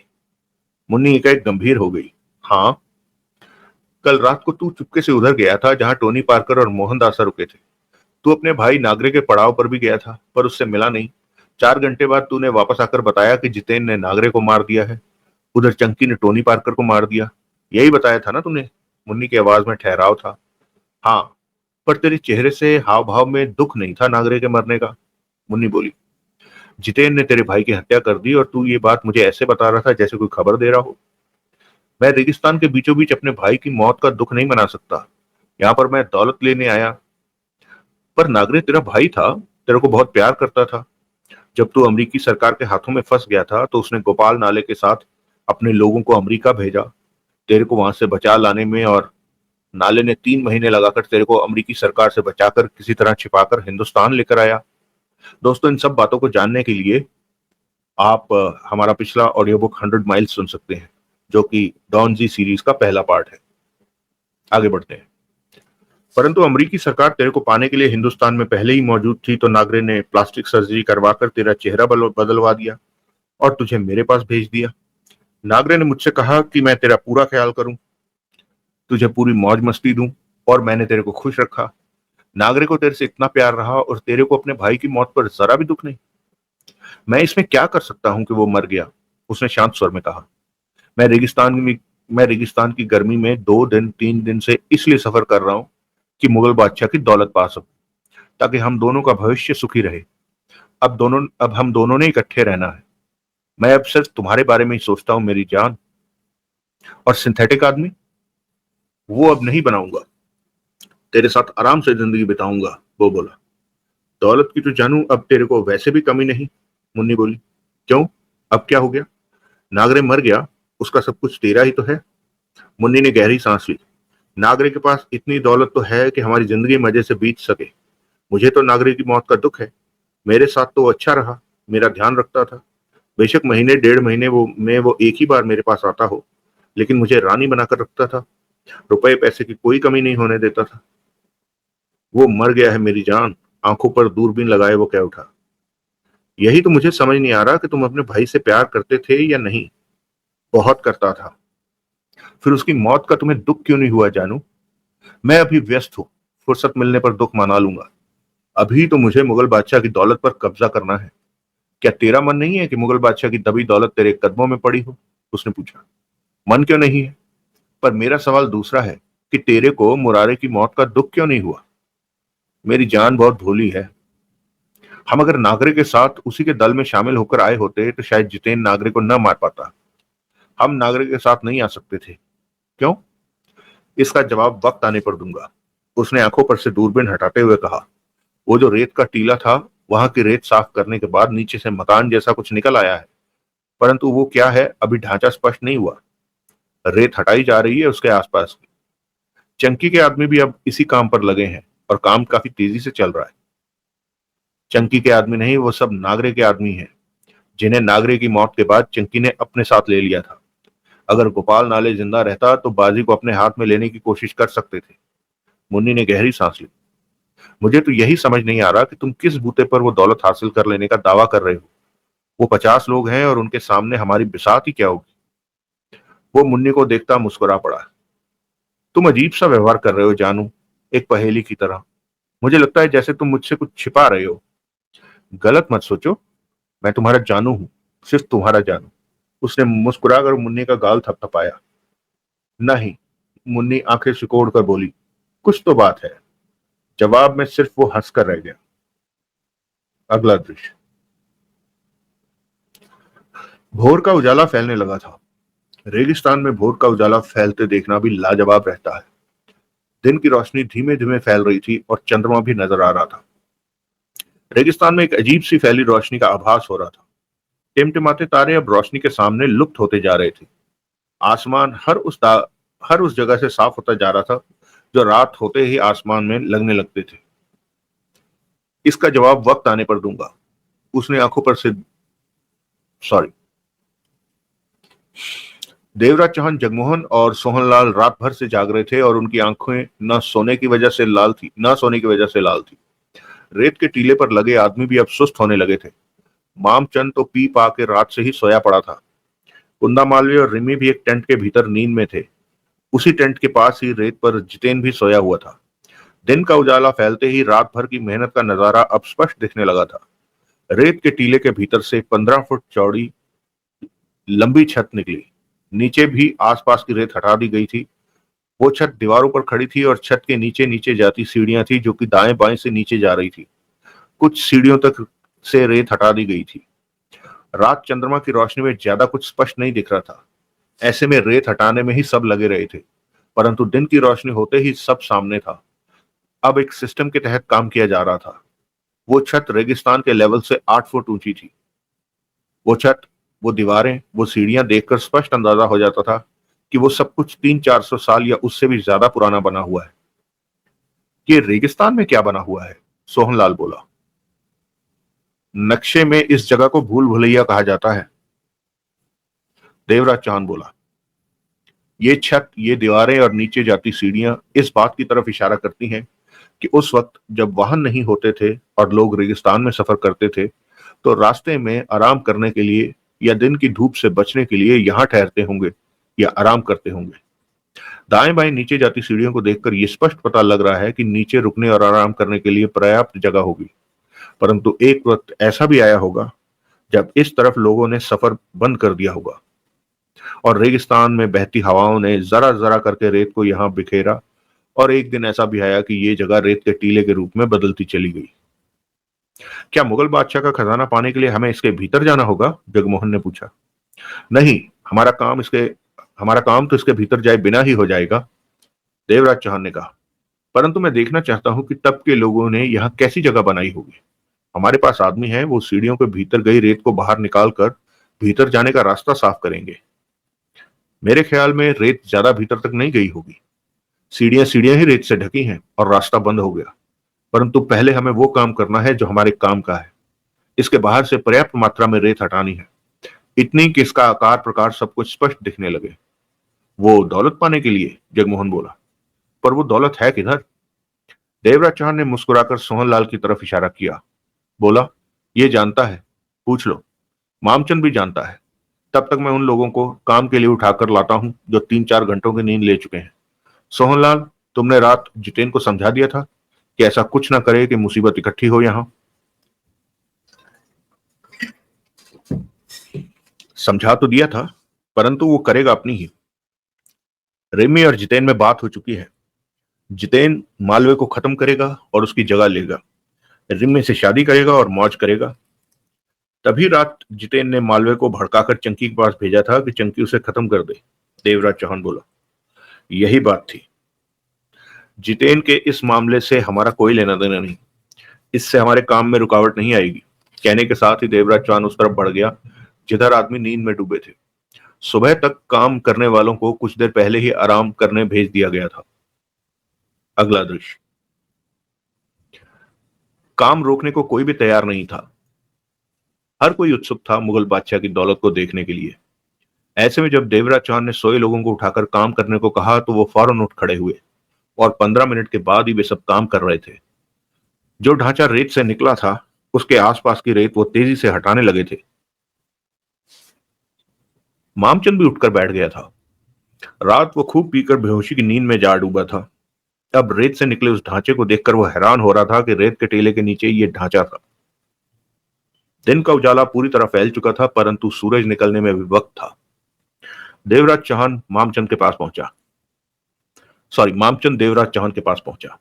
मुन्नी एकाएक गंभीर हो गई। हाँ। कल रात को तू चुपके से उधर गया था जहां टोनी पार्कर और मोहनदासा रुके थे। तू अपने भाई नागरे के पड़ाव पर भी गया था, पर उससे मिला नहीं। 4 घंटे बाद तूने वापस आकर बताया कि जितेन ने नागरे को मार दिया है। उधर चंकी ने टोनी पार्कर को मार दिया। यही बताया था ना तूने? मुन्नी की आवाज में ठहराव था। हाँ, पर तेरे चेहरे से हाव भाव में दुख नहीं था नागरे के मरने का, मुन्नी बोली। जितेन ने तेरे भाई की हत्या कर दी और तू ये बात मुझे ऐसे बता रहा था जैसे कोई खबर दे रहा हो। मैं रेगिस्तान के बीचों बीच अपने भाई की मौत का दुख नहीं मना सकता। यहाँ पर मैं दौलत लेने आया। पर नागरे, तेरा भाई था, तेरे को बहुत प्यार करता था। जब तू अमेरिकी सरकार के हाथों में फंस गया था तो उसने गोपाल नाले के साथ अपने लोगों को अमेरिका भेजा, तेरे को वहां से बचा लाने में। और नाले ने 3 महीने लगाकर तेरे को अमेरिकी सरकार से बचाकर किसी तरह छिपाकर हिंदुस्तान लेकर आया। दोस्तों, इन सब बातों को जानने के लिए आप हमारा पिछला ऑडियो बुक 100 माइल्स सुन सकते हैं, जो कि डॉन जी सीरीज का पहला पार्ट है। आगे बढ़ते हैं। परंतु अमेरिकी सरकार तेरे को पाने के लिए हिंदुस्तान में पहले ही मौजूद थी, तो नागरे ने प्लास्टिक सर्जरी करवाकर तेरा चेहरा बदलवा दिया और तुझे मेरे पास भेज दिया। नागरे ने मुझसे कहा कि मैं तेरा पूरा ख्याल करूं, तुझे पूरी मौज मस्ती दूं, और मैंने तेरे को खुश रखा। नागरे को तेरे से इतना प्यार रहा और तेरे को अपने भाई की मौत पर जरा भी दुख नहीं। मैं इसमें क्या कर सकता हूं कि वो मर गया, उसने शांत स्वर में कहा। मैं रेगिस्तान में मैं रेगिस्तान की गर्मी में 2 दिन 3 दिन से इसलिए सफर कर रहा हूं कि मुगल बादशाह की दौलत पा सकूं, ताकि हम दोनों का भविष्य सुखी रहे। अब हम दोनों ने इकट्ठे रहना है। मैं अब सिर्फ तुम्हारे बारे में ही सोचता हूँ मेरी जान। और सिंथेटिक आदमी, वो अब नहीं बनाऊंगा, तेरे साथ आराम से जिंदगी बिताऊंगा, वो बोला। दौलत की तो जानू अब तेरे को वैसे भी कमी नहीं, मुन्नी बोली। क्यों, अब क्या हो गया? नागरे मर गया, उसका सब कुछ तेरा ही तो है। मुन्नी ने गहरी सांस ली। नागरे के पास इतनी दौलत तो है कि हमारी जिंदगी मजे से बीत सके। मुझे तो नागरे की मौत का दुख है। मेरे साथ तो वो अच्छा रहा, मेरा ध्यान रखता था। बेशक महीने 1.5 महीने वो एक ही बार मेरे पास आता हो, लेकिन मुझे रानी बनाकर रखता था। रुपए पैसे की कोई कमी नहीं होने देता था। वो मर गया है मेरी जान, आंखों पर दूरबीन लगाए वो कह उठा। यही तो मुझे समझ नहीं आ रहा कि तुम अपने भाई से प्यार करते थे या नहीं। बहुत करता था। फिर उसकी मौत का तुम्हें दुख क्यों नहीं हुआ जानू? मैं अभी व्यस्त हूँ, फुर्सत मिलने पर दुख मना लूंगा। अभी तो मुझे मुगल बादशाह की दौलत पर कब्जा करना है। क्या तेरा मन नहीं है कि मुगल बादशाह की दबी दौलत तेरे कदमों में पड़ी हो? उसने पूछा। मन क्यों नहीं है, पर मेरा सवाल दूसरा है कि तेरे को मुरारे की मौत का दुख क्यों नहीं हुआ? मेरी जान बहुत भोली है। हम अगर नागरे के साथ उसी के दल में शामिल होकर आए होते तो शायद जितेन नागरे को न मार पाता। हम नागरे के साथ नहीं आ सकते थे। क्यों? इसका जवाब वक्त आने पर दूंगा, उसने आंखों पर से दूरबीन हटाते हुए कहा। वो जो रेत का टीला था, वहां की रेत साफ करने के बाद नीचे से मकान जैसा कुछ निकल आया है, परंतु वो क्या है अभी ढांचा स्पष्ट नहीं हुआ। रेत हटाई जा रही है उसके आसपास की। चंकी के आदमी भी अब इसी काम पर लगे हैं और काम काफी तेजी से चल रहा है। चंकी के आदमी नहीं, वो सब नागरे के आदमी हैं, जिन्हें नागरे की मौत के बाद चंकी ने अपने साथ ले लिया था। अगर गोपाल नाले जिंदा रहता तो बाजी को अपने हाथ में लेने की कोशिश कर सकते थे। मुन्नी ने गहरी सांस ली। मुझे तो यही समझ नहीं आ रहा कि तुम किस बूते पर वो दौलत हासिल कर लेने का दावा कर रहे हो। वो 50 लोग हैं और उनके सामने हमारी बिसात ही क्या होगी? वो मुन्नी को देखता मुस्कुरा पड़ा। तुम अजीब सा व्यवहार कर रहे हो जानू, एक पहेली की तरह। मुझे लगता है जैसे तुम मुझसे कुछ छिपा रहे हो। गलत मत सोचो, मैं तुम्हारा जानू हूं, सिर्फ तुम्हारा जानू। उसने मुस्कुराकर मुन्नी का गाल थपथपाया। नहीं, मुन्नी आंखें सिकोड़ कर बोली। कुछ तो बात है। जवाब में सिर्फ वो हंसकर रह गया। अगला दृश्य। भोर का उजाला फैलने लगा था। रेगिस्तान में भोर का उजाला फैलते देखना भी लाजवाब रहता है। दिन की रोशनी धीमे धीमे फैल रही थी और चंद्रमा भी नजर आ रहा था। रेगिस्तान में एक अजीब सी फैली रोशनी का आभास हो रहा था। टिमटिमाते तारे अब रोशनी के सामने लुप्त होते जा रहे थे। आसमान हर उस जगह से साफ होता जा रहा था जो रात होते ही आसमान में लगने लगते थे। इसका जवाब वक्त आने पर दूंगा, उसने आंखों पर से सॉरी देवराज चौहान, जगमोहन और सोहनलाल रात भर से जाग रहे थे और उनकी आंखें न सोने की वजह से लाल थी। रेत के टीले पर लगे आदमी भी अब सुस्त होने लगे थे। मामचंद तो पी पा के रात से ही सोया पड़ा था। कुंदा मालवी और रिमी भी एक टेंट के भीतर नींद में थे। उसी टेंट के पास ही रेत पर जितेन भी सोया हुआ था। दिन का उजाला फैलते ही रात भर की मेहनत का नजारा अब स्पष्ट दिखने लगा था। रेत के टीले के भीतर से 15 फुट चौड़ी लंबी छत निकली। नीचे भी आसपास की रेत हटा दी गई थी। वो छत दीवारों पर खड़ी थी और छत के नीचे नीचे जाती सीढ़ियां थी जो कि दाएं बाएं से नीचे जा रही थी। कुछ सीढ़ियों तक से रेत हटा दी गई थी। रात चंद्रमा की रोशनी में ज्यादा कुछ स्पष्ट नहीं दिख रहा था। ऐसे में रेत हटाने में ही सब लगे रहे थे, परंतु दिन की रोशनी होते ही सब सामने था। अब एक सिस्टम के तहत काम किया जा रहा था। वो छत रेगिस्तान के लेवल से 8 फुट ऊंची थी। वो छत, वो दीवारें, वो सीढ़ियां देखकर स्पष्ट अंदाजा हो जाता था कि वो सब कुछ 300-400 साल या उससे भी ज्यादा पुराना बना हुआ है। ये रेगिस्तान में क्या बना हुआ है? सोहनलाल बोला। नक्शे में इस जगह को भूल भुलैया कहा जाता है, देवराज चौहान बोला। ये छत, ये दीवारें और नीचे जाती सीढ़ियां इस बात की तरफ इशारा करती हैं कि उस वक्त जब वाहन नहीं होते थे और लोग रेगिस्तान में सफर करते थे, तो रास्ते में आराम करने के लिए या दिन की धूप से बचने के लिए यहां ठहरते होंगे या आराम करते होंगे। दाएं बाएं नीचे जाती सीढ़ियों को देखकर यह स्पष्ट पता लग रहा है कि नीचे रुकने और आराम करने के लिए पर्याप्त जगह होगी, परंतु एक वक्त ऐसा भी आया होगा जब इस तरफ लोगों ने सफर बंद कर दिया होगा और रेगिस्तान में बहती हवाओं ने जरा जरा करके रेत को यहां बिखेरा, और एक दिन ऐसा भी आया कि ये जगह रेत के टीले के रूप में बदलती चली गई। क्या मुगल बादशाह का खजाना पाने के लिए हमें इसके भीतर जाना होगा? जगमोहन ने पूछा। नहीं, हमारा काम तो इसके भीतर जाए बिना ही हो जाएगा, देवराज चौहान ने कहा। परंतु मैं देखना चाहता हूं कि तब के लोगों ने यहाँ कैसी जगह बनाई होगी। हमारे पास आदमी है, वो सीढ़ियों के भीतर गई रेत को बाहर निकाल कर भीतर जाने का रास्ता साफ करेंगे। मेरे ख्याल में रेत ज्यादा भीतर तक नहीं गई होगी। सीढ़ियां सीढ़ियां ही रेत से ढकी हैं और रास्ता बंद हो गया। परंतु पहले हमें वो काम करना है जो हमारे काम का है। इसके बाहर से पर्याप्त मात्रा में रेत हटानी है, इतनी कि इसका आकार प्रकार सब कुछ स्पष्ट दिखने लगे। वो दौलत पाने के लिए? जगमोहन बोला। पर वो दौलत है किधर? देवराज चौहान ने मुस्कुराकर सोहनलाल की तरफ इशारा किया। बोला, ये जानता है, पूछ लो। मामचंद भी जानता है। तब तक मैं उन लोगों को काम के लिए उठाकर लाता हूं जो 3-4 घंटों की नींद ले चुके हैं। सोहनलाल, तुमने रात जितेन को समझा दिया था कि ऐसा कुछ ना करे कि मुसीबत इकट्ठी हो यहां? समझा तो दिया था, परंतु वो करेगा अपनी ही। रिमी और जितेन में बात हो चुकी है। जितेन मालवे को खत्म करेगा और उसकी जगह लेगा। रिमी से शादी करेगा और मौज करेगा। तभी रात जितेन ने मालवे को भड़काकर चंकी के पास भेजा था कि चंकी उसे खत्म कर दे, देवराज चौहान बोला। यही बात थी। जितेन के इस मामले से हमारा कोई लेना देना नहीं। इससे हमारे काम में रुकावट नहीं आएगी। कहने के साथ ही देवराज चौहान उस तरफ बढ़ गया जिधर आदमी नींद में डूबे थे। सुबह तक काम करने वालों को कुछ देर पहले ही आराम करने भेज दिया गया था। अगला दृश्य। काम रोकने को कोई भी तैयार नहीं था। हर कोई उत्सुक था मुगल बादशाह की दौलत को देखने के लिए। ऐसे में जब देवराज चौहान ने सोए लोगों को उठाकर काम करने को कहा तो वो फौरन उठ खड़े हुए और 15 मिनट के बाद ही वे सब काम कर रहे थे। जो ढांचा रेत से निकला था, उसके आसपास की रेत वो तेजी से हटाने लगे थे। मामचंद भी उठकर बैठ गया था। रात वो खूब पीकर बेहोशी की नींद में जा डूबा था। अब रेत से निकले उस ढांचे को देखकर वो हैरान हो रहा था कि रेत के टीले के नीचे ये ढांचा था। दिन का उजाला पूरी तरह फैल चुका था, परंतु सूरज निकलने में भी वक्त था। देवराज चौहान मामचंद के पास पहुंचा। मामचंद देवराज चौहान के पास पहुंचा।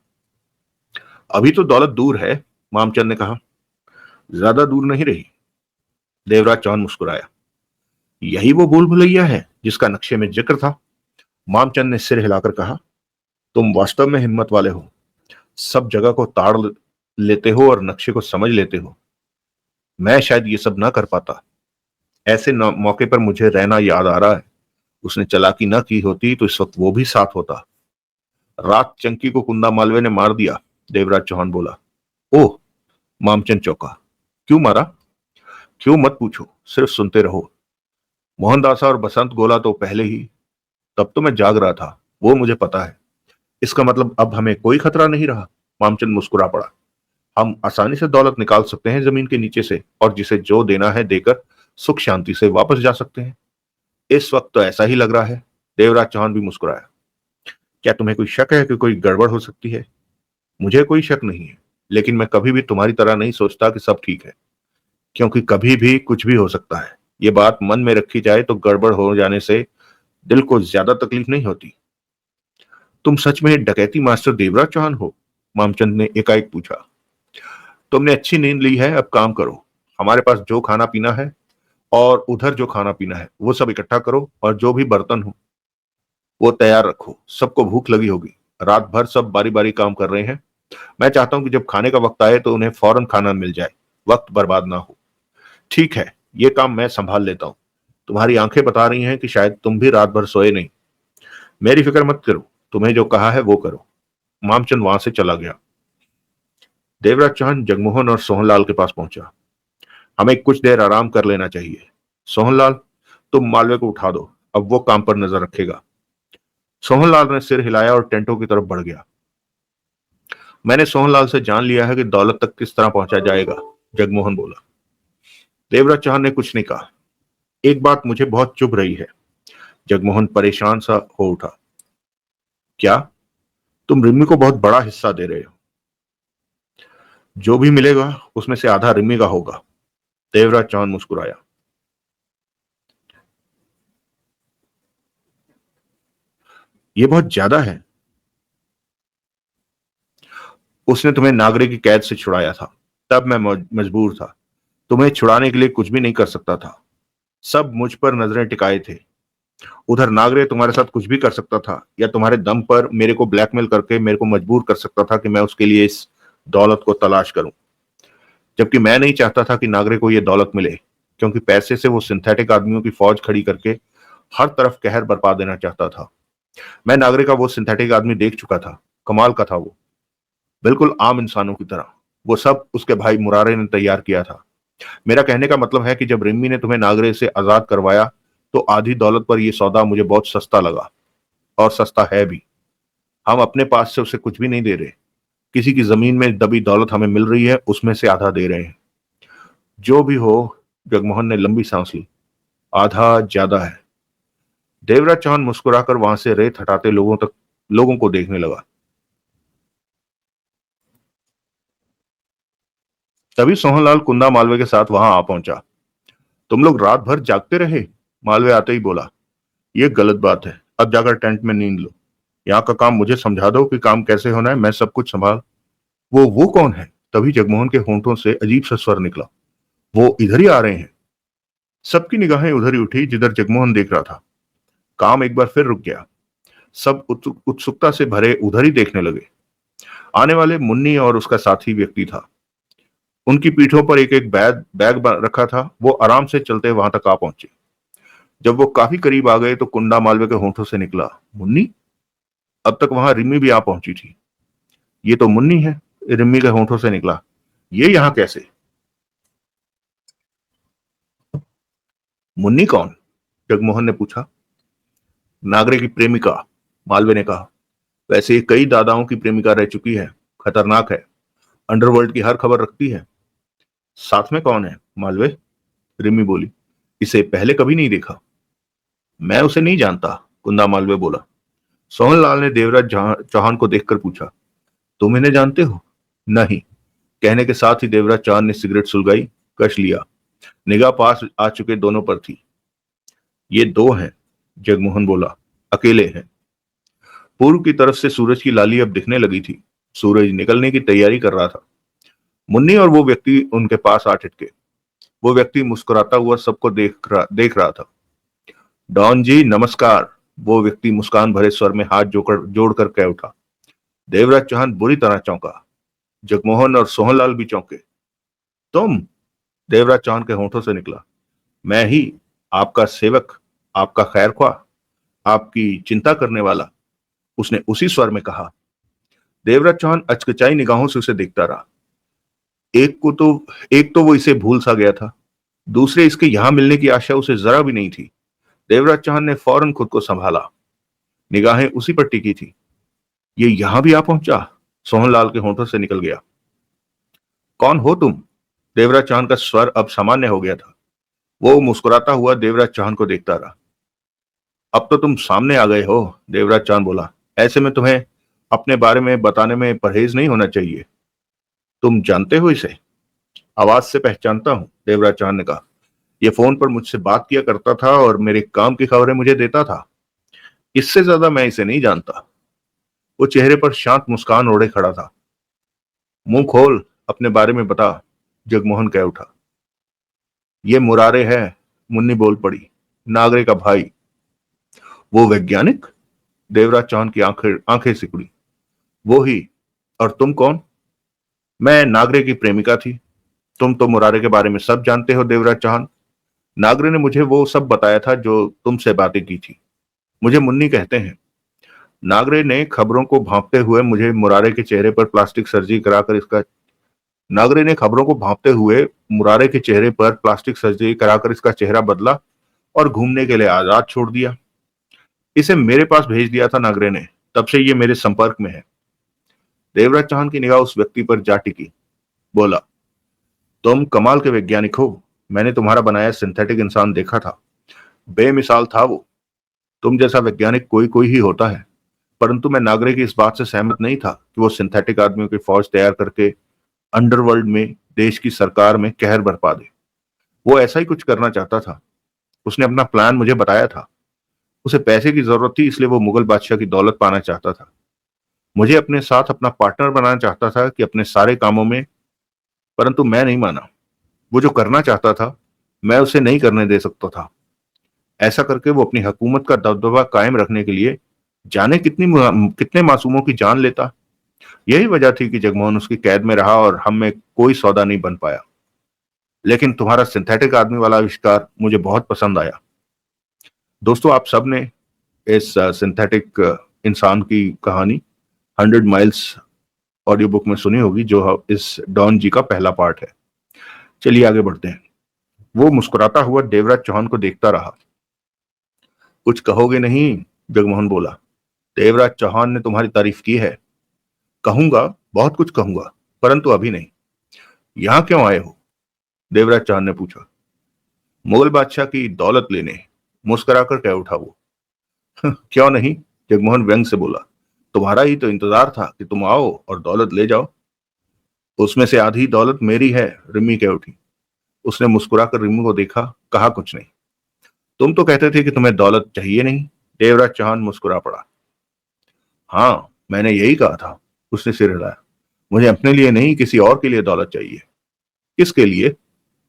अभी तो दौलत दूर है, मामचंद ने कहा। ज्यादा दूर नहीं रही, देवराज चौहान मुस्कुराया। यही वो भूल भुलैया है जिसका नक्शे में जिक्र था, मामचंद ने सिर हिलाकर कहा। तुम वास्तव में हिम्मत वाले हो। सब जगह को ताड़ लेते हो और नक्शे को समझ लेते हो। मैं शायद ये सब ना कर पाता। ऐसे मौके पर मुझे रहना याद आ रहा है। उसने चालाकी न की होती तो इस वक्त वो भी साथ होता। रात चंकी को कुंदा मालवे ने मार दिया, देवराज चौहान बोला। ओह, मामचंद चौंका। क्यों मारा? क्यों मत पूछो, सिर्फ सुनते रहो। मोहनदासा और बसंत गोला तो पहले ही। तब तो मैं जाग रहा था, वो मुझे पता है। इसका मतलब अब हमें कोई खतरा नहीं रहा, मामचंद मुस्कुरा पड़ा। हम आसानी से दौलत निकाल सकते हैं जमीन के नीचे से, और जिसे जो देना है देकर सुख शांति से वापस जा सकते हैं। इस वक्त तो ऐसा ही लग रहा है, देवराज चौहान भी मुस्कुराया। क्या तुम्हें कोई शक है कि कोई गड़बड़ हो सकती है? मुझे कोई शक नहीं है, लेकिन मैं कभी भी तुम्हारी तरह नहीं सोचता कि सब ठीक है, क्योंकि कभी भी कुछ भी हो सकता है। ये बात मन में रखी जाए तो गड़बड़ हो जाने से दिल को ज्यादा तकलीफ नहीं होती। तुम सच में डकैती मास्टर देवराज चौहान हो? मामचंद ने एकाएक पूछा। तुमने अच्छी नींद ली है, अब काम करो। हमारे पास जो खाना पीना है और उधर जो खाना पीना है वो सब इकट्ठा करो, और जो भी बर्तन हो वो तैयार रखो। सबको भूख लगी होगी, रात भर सब बारी बारी काम कर रहे हैं। मैं चाहता हूं कि जब खाने का वक्त आए तो उन्हें फौरन खाना मिल जाए, वक्त बर्बाद ना हो। ठीक है, ये काम मैं संभाल लेता हूँ। तुम्हारी आंखें बता रही हैं कि शायद तुम भी रात भर सोए नहीं। मेरी फिक्र मत करो, तुम्हें जो कहा है वो करो। मामचंद वहां से चला गया। देवराज चौहान जगमोहन और सोहनलाल के पास पहुंचा। हमें कुछ देर आराम कर लेना चाहिए। सोहनलाल, तुम मालवे को उठा दो, अब वो काम पर नजर रखेगा। सोहनलाल ने सिर हिलाया और टेंटों की तरफ बढ़ गया। मैंने सोहनलाल से जान लिया है कि दौलत तक किस तरह पहुंचा जाएगा, जगमोहन बोला। देवराज चौहान ने कुछ नहीं कहा। एक बात मुझे बहुत चुभ रही है। जगमोहन परेशान सा हो उठा। क्या? तुम रिम्मी को बहुत बड़ा हिस्सा दे रहे हो। जो भी मिलेगा उसमें से आधा रिम्मी का होगा। देवराज चौहान मुस्कुराया। ये बहुत ज्यादा है। उसने तुम्हें नागरे की कैद से छुड़ाया था, तब मैं मजबूर था। तुम्हें छुड़ाने के लिए कुछ भी नहीं कर सकता था। सब मुझ पर नजरें टिकाए थे। उधर नागरे तुम्हारे साथ कुछ भी कर सकता था, या तुम्हारे दम पर मेरे को ब्लैकमेल करके मेरे को मजबूर कर सकता था कि मैं उसके लिए इस दौलत को तलाश करूं। जबकि मैं नहीं चाहता था कि नागरे को यह दौलत मिले, क्योंकि पैसे से वो सिंथेटिक आदमियों की फौज खड़ी करके हर तरफ कहर बरपा देना चाहता था। मैं नागरे का वो सिंथेटिक आदमी देख चुका था। कमाल का था वो, बिल्कुल आम इंसानों की तरह। वो सब उसके भाई मुरारे ने तैयार किया था। मेरा कहने का मतलब है कि जब रिम्मी ने तुम्हें नागरे से आजाद करवाया तो आधी दौलत पर यह सौदा मुझे बहुत सस्ता लगा, और सस्ता है भी। हम अपने पास से उसे कुछ भी नहीं दे रहे। किसी की जमीन में दबी दौलत हमें मिल रही है, उसमें से आधा दे रहे हैं। जो भी हो, जगमोहन ने लंबी सांस ली, आधा ज्यादा है। देवराज चौहान मुस्कुराकर वहां से रेत हटाते लोगों को देखने लगा। तभी सोहनलाल कुंदा मालवे के साथ वहां आ पहुंचा। तुम लोग रात भर जागते रहे? मालवे आते ही बोला। यह गलत बात है, अब जाकर टेंट में नींद लो। यहाँ का काम मुझे समझा दो कि काम कैसे होना है, मैं सब कुछ संभाल। वो कौन है? तभी जगमोहन के होंठों से अजीब सा स्वर निकला। वो इधर ही आ रहे हैं। सबकी निगाहें उधर ही उठी जिधर जगमोहन देख रहा था। काम एक बार फिर रुक गया। सब उत्सुकता से भरे उधर ही देखने लगे। आने वाले मुन्नी और उसका साथी व्यक्ति था। उनकी पीठों पर एक एक बैग रखा था। वो आराम से चलते वहां तक आ पहुंचे। जब वो काफी करीब आ गए तो कुंडा मालवे के होंठों से निकला, मुन्नी? अब तक वहां रिम्मी भी आ पहुंची थी। ये तो मुन्नी है, रिम्मी के होंठों से निकला। ये यहां कैसे? मुन्नी कौन? जगमोहन ने पूछा। नागरे की प्रेमिका, मालवे ने कहा। वैसे ये कई दादाओं की प्रेमिका रह चुकी है। खतरनाक है, अंडरवर्ल्ड की हर खबर रखती है। साथ में कौन है, मालवे? रिम्मी बोली। इसे पहले कभी नहीं देखा। मैं उसे नहीं जानता, कुंदा मालवे बोला। सोहनलाल ने देवराज चौहान को देखकर पूछा। तुम इन्हें जानते हो? नहीं, कहने के साथ ही देवराज चौहान ने सिगरेट सुलगाई, कश लिया। निगाह पास आ चुके दोनों पर थी। ये दो हैं, जगमोहन बोला, अकेले हैं। पूर्व की तरफ से सूरज की लाली अब दिखने लगी थी। सूरज निकलने की तैयारी कर रहा था। मुन्नी और वो व्यक्ति उनके पास आ ठिठके। वो व्यक्ति मुस्कुराता हुआ सबको देख रहा था। डॉन जी नमस्कार। वो व्यक्ति मुस्कान भरे स्वर में हाथ जोड़कर कह उठा। देवराज चौहान बुरी तरह चौंका। जगमोहन और सोहनलाल भी चौंके। तुम? देवराज चौहान के होंठों से निकला। मैं ही, आपका सेवक, आपका खैरख्वाह, आपकी चिंता करने वाला, उसने उसी स्वर में कहा। देवराज चौहान अचकचाई निगाहों से उसे देखता रहा। एक को तो एक तो वो इसे भूल सा गया था, दूसरे इसके यहां मिलने की आशा उसे जरा भी नहीं थी। देवराज चौहान ने फौरन खुद को संभाला। निगाहें उसी पर टिकी थी। ये यहां भी आ पहुंचा? सोहनलाल के होंठों से निकल गया। कौन हो तुम? देवराज चौहान का स्वर अब सामान्य हो गया था। वो मुस्कुराता हुआ देवराज चौहान को देखता रहा। अब तो तुम सामने आ गए हो, देवराज चौहान बोला। ऐसे में तुम्हें अपने बारे में बताने में परहेज नहीं होना चाहिए। तुम जानते हो इसे? आवाज से पहचानता हूं, देवराज चौहान ने कहा। ये फोन पर मुझसे बात किया करता था और मेरे काम की खबरें मुझे देता था। इससे ज्यादा मैं इसे नहीं जानता। वो चेहरे पर शांत मुस्कान ओढ़े खड़ा था। मुंह खोल, अपने बारे में बता, जगमोहन कह उठा। ये मुरारे है, मुन्नी बोल पड़ी। नागरे का भाई? वो वैज्ञानिक? देवराज चौहान की आंखें आंखें सिकुड़ी। वो ही। और तुम कौन? मैं नागरे की प्रेमिका थी। तुम तो मुरारे के बारे में सब जानते हो देवराज चौहान। नागरे ने मुझे वो सब बताया था जो तुमसे बातें की थी। मुझे मुन्नी कहते हैं। नागरे ने खबरों को भांपते हुए मुझे मुरारे के चेहरे पर प्लास्टिक सर्जरी कराकर इसका नागरे ने खबरों को भांपते हुए मुरारे के चेहरे पर प्लास्टिक सर्जरी कराकर इसका चेहरा बदला और घूमने के लिए आजाद छोड़ दिया। इसे मेरे पास भेज दिया था नागरे ने। तब से ये मेरे संपर्क में है। देवराज चौहान की निगाह उस व्यक्ति पर जा टिकी। बोला, तुम कमाल के वैज्ञानिक हो। मैंने तुम्हारा बनाया सिंथेटिक इंसान देखा था। बेमिसाल था वो। तुम जैसा वैज्ञानिक कोई कोई ही होता है। परंतु मैं नागरे की इस बात से सहमत नहीं था कि वो सिंथेटिक आदमियों की फौज तैयार करके अंडरवर्ल्ड में देश की सरकार में कहर बरपा दे। वो ऐसा ही कुछ करना चाहता था। उसने अपना प्लान मुझे बताया था। उसे पैसे की जरूरत थी, इसलिए वो मुगल बादशाह की दौलत पाना चाहता था। मुझे अपने साथ अपना पार्टनर बनाना चाहता था कि अपने सारे कामों में। परंतु मैं नहीं माना। वो जो करना चाहता था मैं उसे नहीं करने दे सकता था। ऐसा करके वो अपनी हुकूमत का दबदबा कायम रखने के लिए जाने कितने मासूमों की जान लेता। यही वजह थी कि जगमोहन उसकी कैद में रहा और हम में कोई सौदा नहीं बन पाया। लेकिन तुम्हारा सिंथेटिक आदमी वाला आविष्कार मुझे बहुत पसंद आया। दोस्तों, आप सब ने इस सिंथेटिक इंसान की कहानी 100 माइल्स ऑडियो बुक में सुनी होगी, जो इस डॉन जी का पहला पार्ट है। चलिए आगे बढ़ते हैं। वो मुस्कुराता हुआ देवराज चौहान को देखता रहा। कुछ कहोगे नहीं? जगमोहन बोला। देवराज चौहान ने तुम्हारी तारीफ की है। कहूंगा, बहुत कुछ कहूंगा, परंतु अभी नहीं। यहां क्यों आए हो? देवराज चौहान ने पूछा। मुगल बादशाह की दौलत लेने। मुस्कुराकर कह उठा वो। क्यों नहीं? जगमोहन व्यंग से बोला। तुम्हारा ही तो इंतजार था कि तुम आओ और दौलत ले जाओ। उसमें से आधी दौलत मेरी है, रिमी कह उठी। उसने मुस्कुराकर रिमी को देखा, कहा कुछ नहीं। तुम तो कहते थे कि तुम्हें दौलत चाहिए नहीं। देवराज चौहान मुस्कुरा पड़ा। हाँ, मैंने यही कहा था। उसने सिर हिलाया। मुझे अपने लिए नहीं, किसी और के लिए दौलत चाहिए। किसके लिए?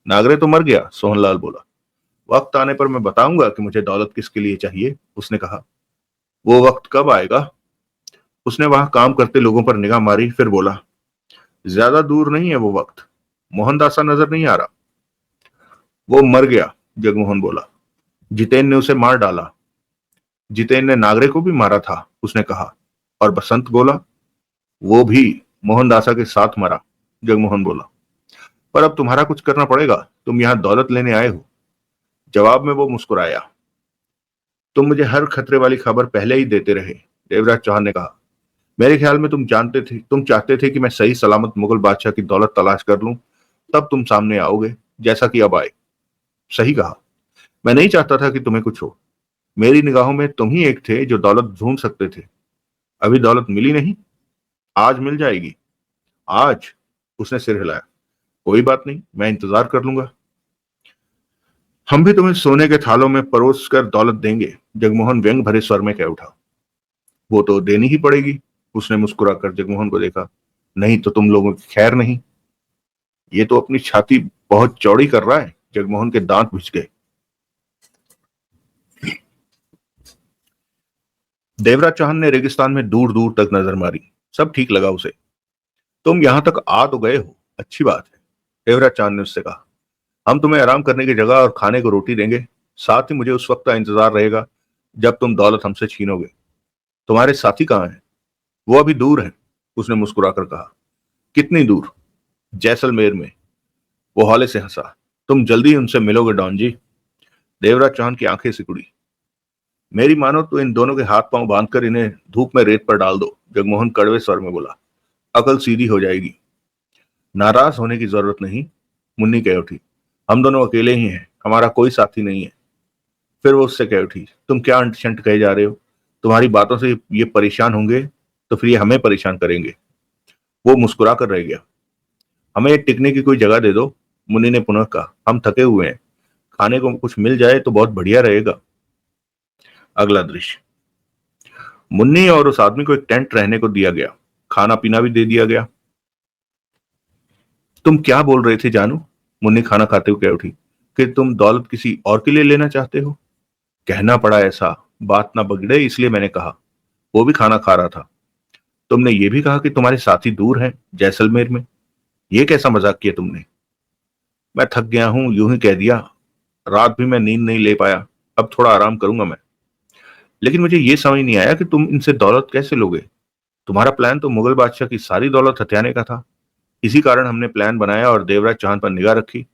नागरे तो मर गया, सोहनलाल बोला। वक्त आने पर मैं बताऊंगा कि मुझे दौलत किसके लिए चाहिए, उसने कहा। वो वक्त कब आएगा? उसने वहां काम करते लोगों पर निगाह मारी, फिर बोला, ज्यादा दूर नहीं है वो वक्त। मोहनदासा नजर नहीं आ रहा? वो मर गया, जगमोहन बोला। जितेन ने उसे मार डाला। जितेन ने नागरे को भी मारा था, उसने कहा। और बसंत बोला। वो भी मोहनदासा के साथ मरा, जगमोहन बोला। पर अब तुम्हारा कुछ करना पड़ेगा। तुम यहां दौलत लेने आए हो। जवाब में वो मुस्कुराया। तुम मुझे हर खतरे वाली खबर पहले ही देते रहे, देवराज चौहान ने कहा। मेरे ख्याल में तुम चाहते थे कि मैं सही सलामत मुगल बादशाह की दौलत तलाश कर लूं, तब तुम सामने आओगे, जैसा कि अब आए। सही कहा। मैं नहीं चाहता था कि तुम्हें कुछ हो। मेरी निगाहों में तुम ही एक थे जो दौलत ढूंढ सकते थे। अभी दौलत मिली नहीं, आज मिल जाएगी। आज? उसने सिर हिलाया। कोई बात नहीं, मैं इंतजार कर लूंगा। हम भी तुम्हें सोने के थालों में परोस कर दौलत देंगे, जगमोहन व्यंग भरे स्वर में कह उठा। वो तो देनी ही पड़ेगी। उसने मुस्कुराकर जगमोहन को देखा। नहीं तो तुम लोगों की खैर नहीं। ये तो अपनी छाती बहुत चौड़ी कर रहा है। जगमोहन के दांत भिज गए। देवराज चौहान ने रेगिस्तान में दूर दूर तक नजर मारी। सब ठीक लगा उसे। तुम यहां तक आ तो गए हो, अच्छी बात है, देवराज चौहान ने उससे कहा। हम तुम्हें आराम करने की जगह और खाने को रोटी देंगे। साथ ही मुझे उस वक्त का इंतजार रहेगा जब तुम दौलत हमसे छीनोगे। तुम्हारे साथी कहाँ हैं? वो अभी दूर हैं, उसने मुस्कुराकर कहा। कितनी दूर? जैसलमेर में। वो हौले से हंसा। तुम जल्दी उनसे मिलोगे डॉन जी। देवराज चौहान की आंखें सिकुड़ी। मेरी मानो तो इन दोनों के हाथ पांव बांधकर इन्हें धूप में रेत पर डाल दो, जगमोहन कड़वे स्वर में बोला। अकल सीधी हो जाएगी। नाराज होने की जरूरत नहीं, मुन्नी कह उठी। हम दोनों अकेले ही हैं, हमारा कोई साथी नहीं है। फिर वो उससे कह उठी। तुम क्या अंट शंट कहे जा रहे हो? तुम्हारी बातों से ये परेशान होंगे तो फिर ये हमें परेशान करेंगे। वो मुस्कुरा कर रह गया। हमें टिकने की कोई जगह दे दो, मुन्नी ने पुनः कहा। हम थके हुए हैं। खाने को कुछ मिल जाए तो बहुत बढ़िया रहेगा। अगला दृश्य। मुन्नी और उस आदमी को एक टेंट रहने को दिया गया। खाना पीना भी दे दिया गया। तुम क्या बोल रहे थे जानू? मुन्नी खाना खाते हुए कह उठी। फिर तुम दौलत किसी और के लिए लेना चाहते हो? कहना पड़ा ऐसा, बात ना बिगड़े इसलिए मैंने कहा। वो भी खाना खा रहा था। तुमने ये भी कहा कि तुम्हारे साथी दूर हैं, जैसलमेर में। ये कैसा मजाक किया तुमने? मैं थक गया हूं, यूं ही कह दिया। रात भी मैं नींद नहीं ले पाया। अब थोड़ा आराम करूंगा मैं। लेकिन मुझे ये समझ नहीं आया कि तुम इनसे दौलत कैसे लोगे। तुम्हारा प्लान तो मुगल बादशाह की सारी दौलत हथियाने का था। इसी कारण हमने प्लान बनाया और देवराज चांद पर निगाह रखी।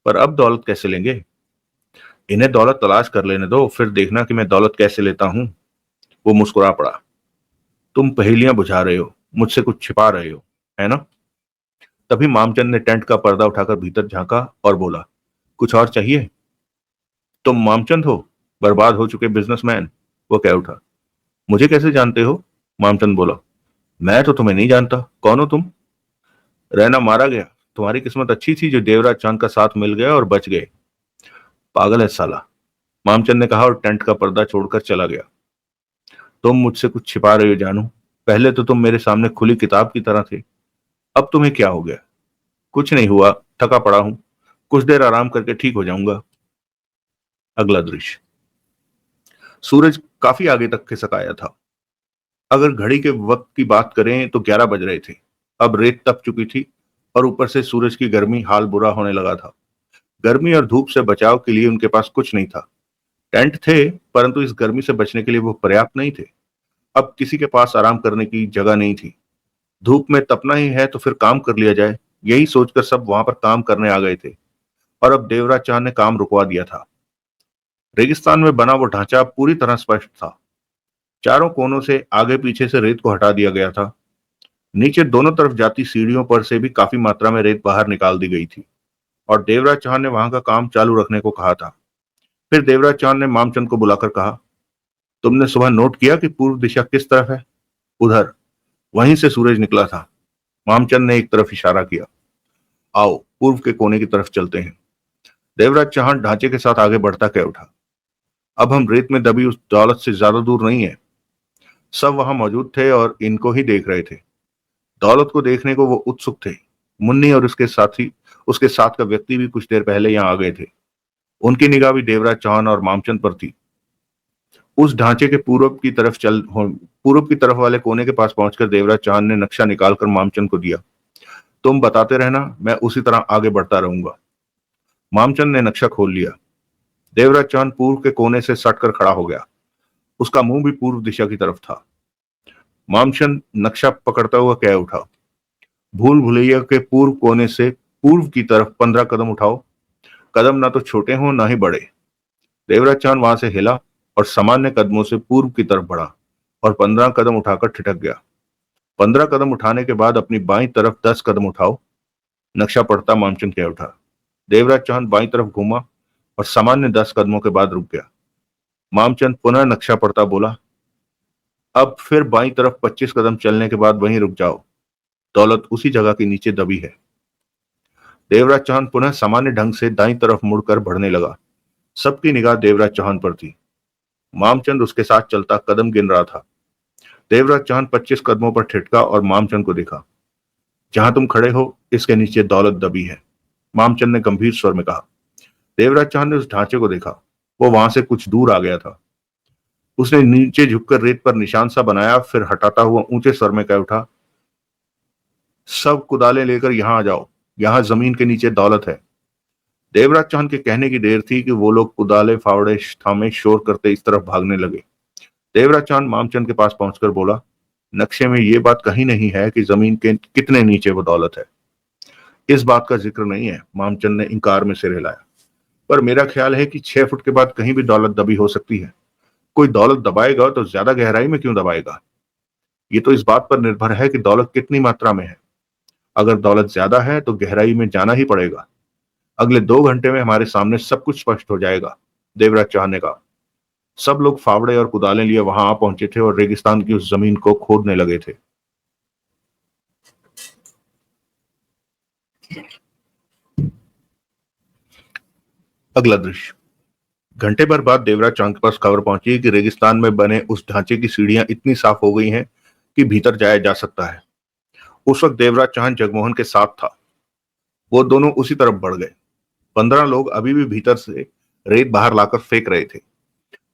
पर अब दौलत कैसे लेंगे? इन्हें दौलत तलाश कर लेने दो, फिर देखना कि मैं दौलत कैसे लेता हूं। वो मुस्कुरा पड़ा। तुम पहेलियां बुझा रहे हो, मुझसे कुछ छिपा रहे हो, है ना? तभी मामचंद ने टेंट का पर्दा उठाकर भीतर झांका और बोला, कुछ और चाहिए? तुम मामचंद हो, बर्बाद हो चुके बिजनेसमैन। वो कह उठा। मुझे कैसे जानते हो? मामचंद बोला। मैं तो तुम्हें नहीं जानता, कौन हो तुम? रैना मारा गया। तुम्हारी किस्मत अच्छी थी जो देवराज चांद का साथ मिल गया और बच गए। पागल है साला, मामचंद ने कहा और टेंट का पर्दा छोड़कर चला गया। तुम मुझसे कुछ छिपा रहे हो जानू। पहले तो तुम मेरे सामने खुली किताब की तरह थे। अब तुम्हें क्या हो गया? कुछ नहीं हुआ, थका पड़ा हूं। कुछ देर आराम करके ठीक हो जाऊंगा। अगला दृश्य। सूरज काफी आगे तक खिसक आया था। अगर घड़ी के वक्त की बात करें तो 11 बज रहे थे। अब रेत तप चुकी थी और ऊपर से सूरज की गर्मी हाल बुरा होने लगा था। गर्मी और धूप से बचाव के लिए उनके पास कुछ नहीं था। टेंट थे, परंतु इस गर्मी से बचने के लिए वो पर्याप्त नहीं थे। अब किसी के पास आराम करने की जगह नहीं थी। धूप में तपना ही है तो फिर काम कर लिया जाए, यही सोचकर सब वहां पर काम करने आ गए थे। और अब देवराज चांद ने काम रुकवा दिया था। रेगिस्तान में बना वो ढांचा पूरी तरह स्पष्ट था। चारों कोनों से आगे पीछे से रेत को हटा दिया गया था। नीचे दोनों तरफ जाती सीढ़ियों पर से भी काफी मात्रा में रेत बाहर निकाल दी गई थी और देवराज चांद ने वहां का काम चालू रखने को कहा था। फिर देवराज चांद ने मामचंद को बुलाकर कहा, तुमने सुबह नोट किया कि पूर्व दिशा किस तरफ है? उधर। वहीं से सूरज निकला था। मामचंद ने एक तरफ इशारा किया। आओ पूर्व के कोने की तरफ चलते हैं। देवराज चांद ढांचे के साथ आगे बढ़ता कह उठा। अब हम रेत में दबी उस दौलत से ज्यादा दूर नहीं है। सब वहां मौजूद थे और इनको ही देख रहे थे। दौलत को देखने को वो उत्सुक थे। मुन्नी और उसके साथ का व्यक्ति भी कुछ देर पहले यहाँ आ गए थे। उनकी निगाह भी देवराज चौहान और मामचंद पर थी। उस ढांचे के पूर्व की तरफ वाले कोने के पास पहुंचकर देवराज चौहान ने नक्शा निकालकर मामचंद को दिया। तुम बताते रहना, मैं उसी तरह आगे बढ़ता रहूंगा। मामचंद ने नक्शा खोल लिया। देवराज चौहान पूर्व के कोने से सटकर खड़ा हो गया। उसका मुंह भी पूर्व दिशा की तरफ था। मामचंद नक्शा पकड़ता हुआ कह उठा, भूल भुलैया के पूर्व कोने से पूर्व की तरफ 15 कदम उठाओ। कदम ना तो छोटे हों ना ही बड़े। देवराज चांद वहां से हिला और सामान्य कदमों से पूर्व की तरफ बढ़ा और 15 कदम उठाकर ठिठक गया। 15 कदम उठाने के बाद अपनी बाईं तरफ 10 कदम उठाओ। नक्शा पढ़ता मामचंद कह उठा। देवराज चांद बाईं तरफ घूमा और सामान्य 10 कदमों के बाद रुक गया। मामचंद पुनः नक्शा पढ़ता बोला, अब फिर बाईं तरफ 25 कदम चलने के बाद वहीं रुक जाओ। दौलत उसी जगह के नीचे दबी है। देवराज चौहान पुनः सामान्य ढंग से दाईं तरफ मुड़कर बढ़ने लगा। सबकी निगाह देवराज चौहान पर थी। मामचंद उसके साथ चलता कदम गिन रहा था। देवराज चौहान 25 कदमों पर ठिठका और मामचंद को देखा। जहां तुम खड़े हो इसके नीचे दौलत दबी है, मामचंद ने गंभीर स्वर में कहा। देवराज चौहान ने उस ढांचे को देखा। वो वहां से कुछ दूर आ गया था। उसने नीचे झुककर रेत पर निशान सा बनाया, फिर हटाता हुआ ऊंचे स्वर में कह उठा, सब कुदालें लेकर यहां आ जाओ। यहां जमीन के नीचे दौलत है। देवराज चौहान के कहने की देर थी कि वो लोग कुदाले फावड़े थामे शोर करते इस तरफ भागने लगे। देवराज चौहान मामचंद के पास पहुंचकर बोला, नक्शे में ये बात कहीं नहीं है कि जमीन के कितने नीचे वो दौलत है। इस बात का जिक्र नहीं है। मामचंद ने इंकार में सिर हिलाया। पर मेरा ख्याल है कि 6 फुट के बाद कहीं भी दौलत दबी हो सकती है। कोई दौलत दबाएगा तो ज्यादा गहराई में क्यों दबाएगा? ये तो इस बात पर निर्भर है कि दौलत कितनी मात्रा में है। अगर दौलत ज्यादा है तो गहराई में जाना ही पड़ेगा। अगले 2 घंटे में हमारे सामने सब कुछ स्पष्ट हो जाएगा। देवराज चौहान ने कहा। सब लोग फावड़े और कुदालें लिए वहां आ पहुंचे थे और रेगिस्तान की उस जमीन को खोदने लगे थे। अगला दृश्य। घंटे भर बाद देवराज चौहान के पास खबर पहुंची कि रेगिस्तान में बने उस ढांचे की सीढ़ियां इतनी साफ हो गई हैं कि भीतर जाया जा सकता है। उस वक्त देवराज चौहान जगमोहन के साथ था। वो दोनों उसी तरफ बढ़ गए। 15 लोग अभी भी भीतर से रेत बाहर लाकर फेंक रहे थे।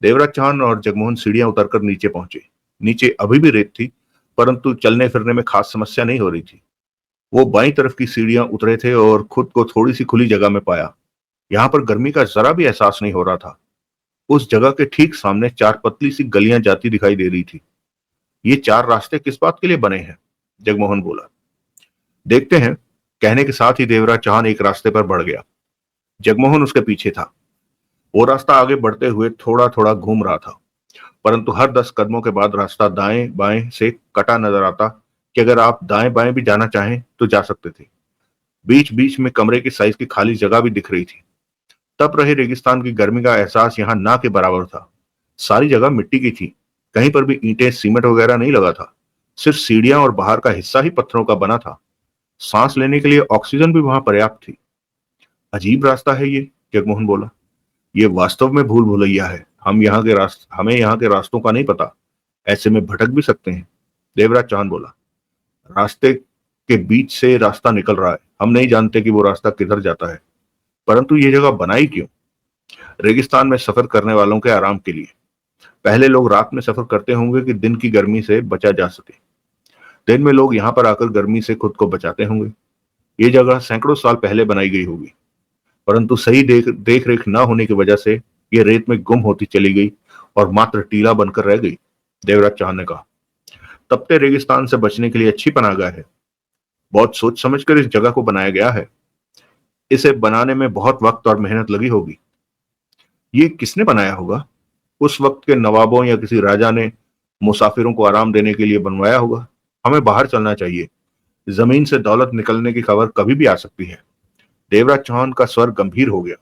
देवराज चौहान और जगमोहन सीढ़ियां उतरकर नीचे पहुंचे। नीचे अभी भी रेत थी, परंतु चलने फिरने में खास समस्या नहीं हो रही थी। वो बाईं तरफ की सीढ़ियां उतरे थे और खुद को थोड़ी सी खुली जगह में पाया। यहाँ पर गर्मी का जरा भी एहसास नहीं हो रहा था। उस जगह के ठीक सामने 4 पतली सी गलियां जाती दिखाई दे रही थी। ये 4 रास्ते किस बात के लिए बने हैं? जगमोहन बोला। देखते हैं। कहने के साथ ही देवराज चौहान एक रास्ते पर बढ़ गया। जगमोहन उसके पीछे था। वो रास्ता आगे बढ़ते हुए थोड़ा थोड़ा घूम रहा था, परंतु हर 10 कदमों के बाद रास्ता दाएं बाएं से कटा नजर आता कि अगर आप दाएं बाएं भी जाना चाहें तो जा सकते थे। बीच बीच में कमरे की साइज की खाली जगह भी दिख रही थी। तप रहे रेगिस्तान की गर्मी का एहसास यहाँ ना के बराबर था। सारी जगह मिट्टी की थी। कहीं पर भी ईंटें सीमेंट वगैरह नहीं लगा था। सिर्फ सीढ़ियां और बाहर का हिस्सा ही पत्थरों का बना था। सांस लेने के लिए ऑक्सीजन भी वहां पर्याप्त थी। अजीब रास्ता है ये, जगमोहन बोला। ये वास्तव में भूल भुलैया है। हमें यहाँ के रास्तों का नहीं पता। ऐसे में भटक भी सकते हैं। देवराज चौहान बोला। रास्ते के बीच से रास्ता निकल रहा है। हम नहीं जानते कि वो रास्ता किधर जाता है, परंतु ये जगह बनाई क्यों? रेगिस्तान में सफर करने वालों के आराम के लिए। पहले लोग रात में सफर करते होंगे कि दिन की गर्मी से बचा जा सके। दिन में लोग यहाँ पर आकर गर्मी से खुद को बचाते होंगे। ये जगह सैकड़ों साल पहले बनाई गई होगी, परंतु सही देख रेख न होने की वजह से ये रेत में गुम होती चली गई और मात्र टीला बनकर रह गई। देवराज चौहान ने कहा। तपते रेगिस्तान से बचने के लिए अच्छी पनाहगाह है। बहुत सोच समझकर इस जगह को बनाया गया है। इसे बनाने में बहुत वक्त और मेहनत लगी होगी। ये किसने बनाया होगा? उस वक्त के नवाबों या किसी राजा ने मुसाफिरों को आराम देने के लिए बनवाया होगा। हमें बाहर चलना चाहिए। जमीन से दौलत निकलने की खबर कभी भी आ सकती है। देवराज चौहान का स्वर गंभीर हो गया।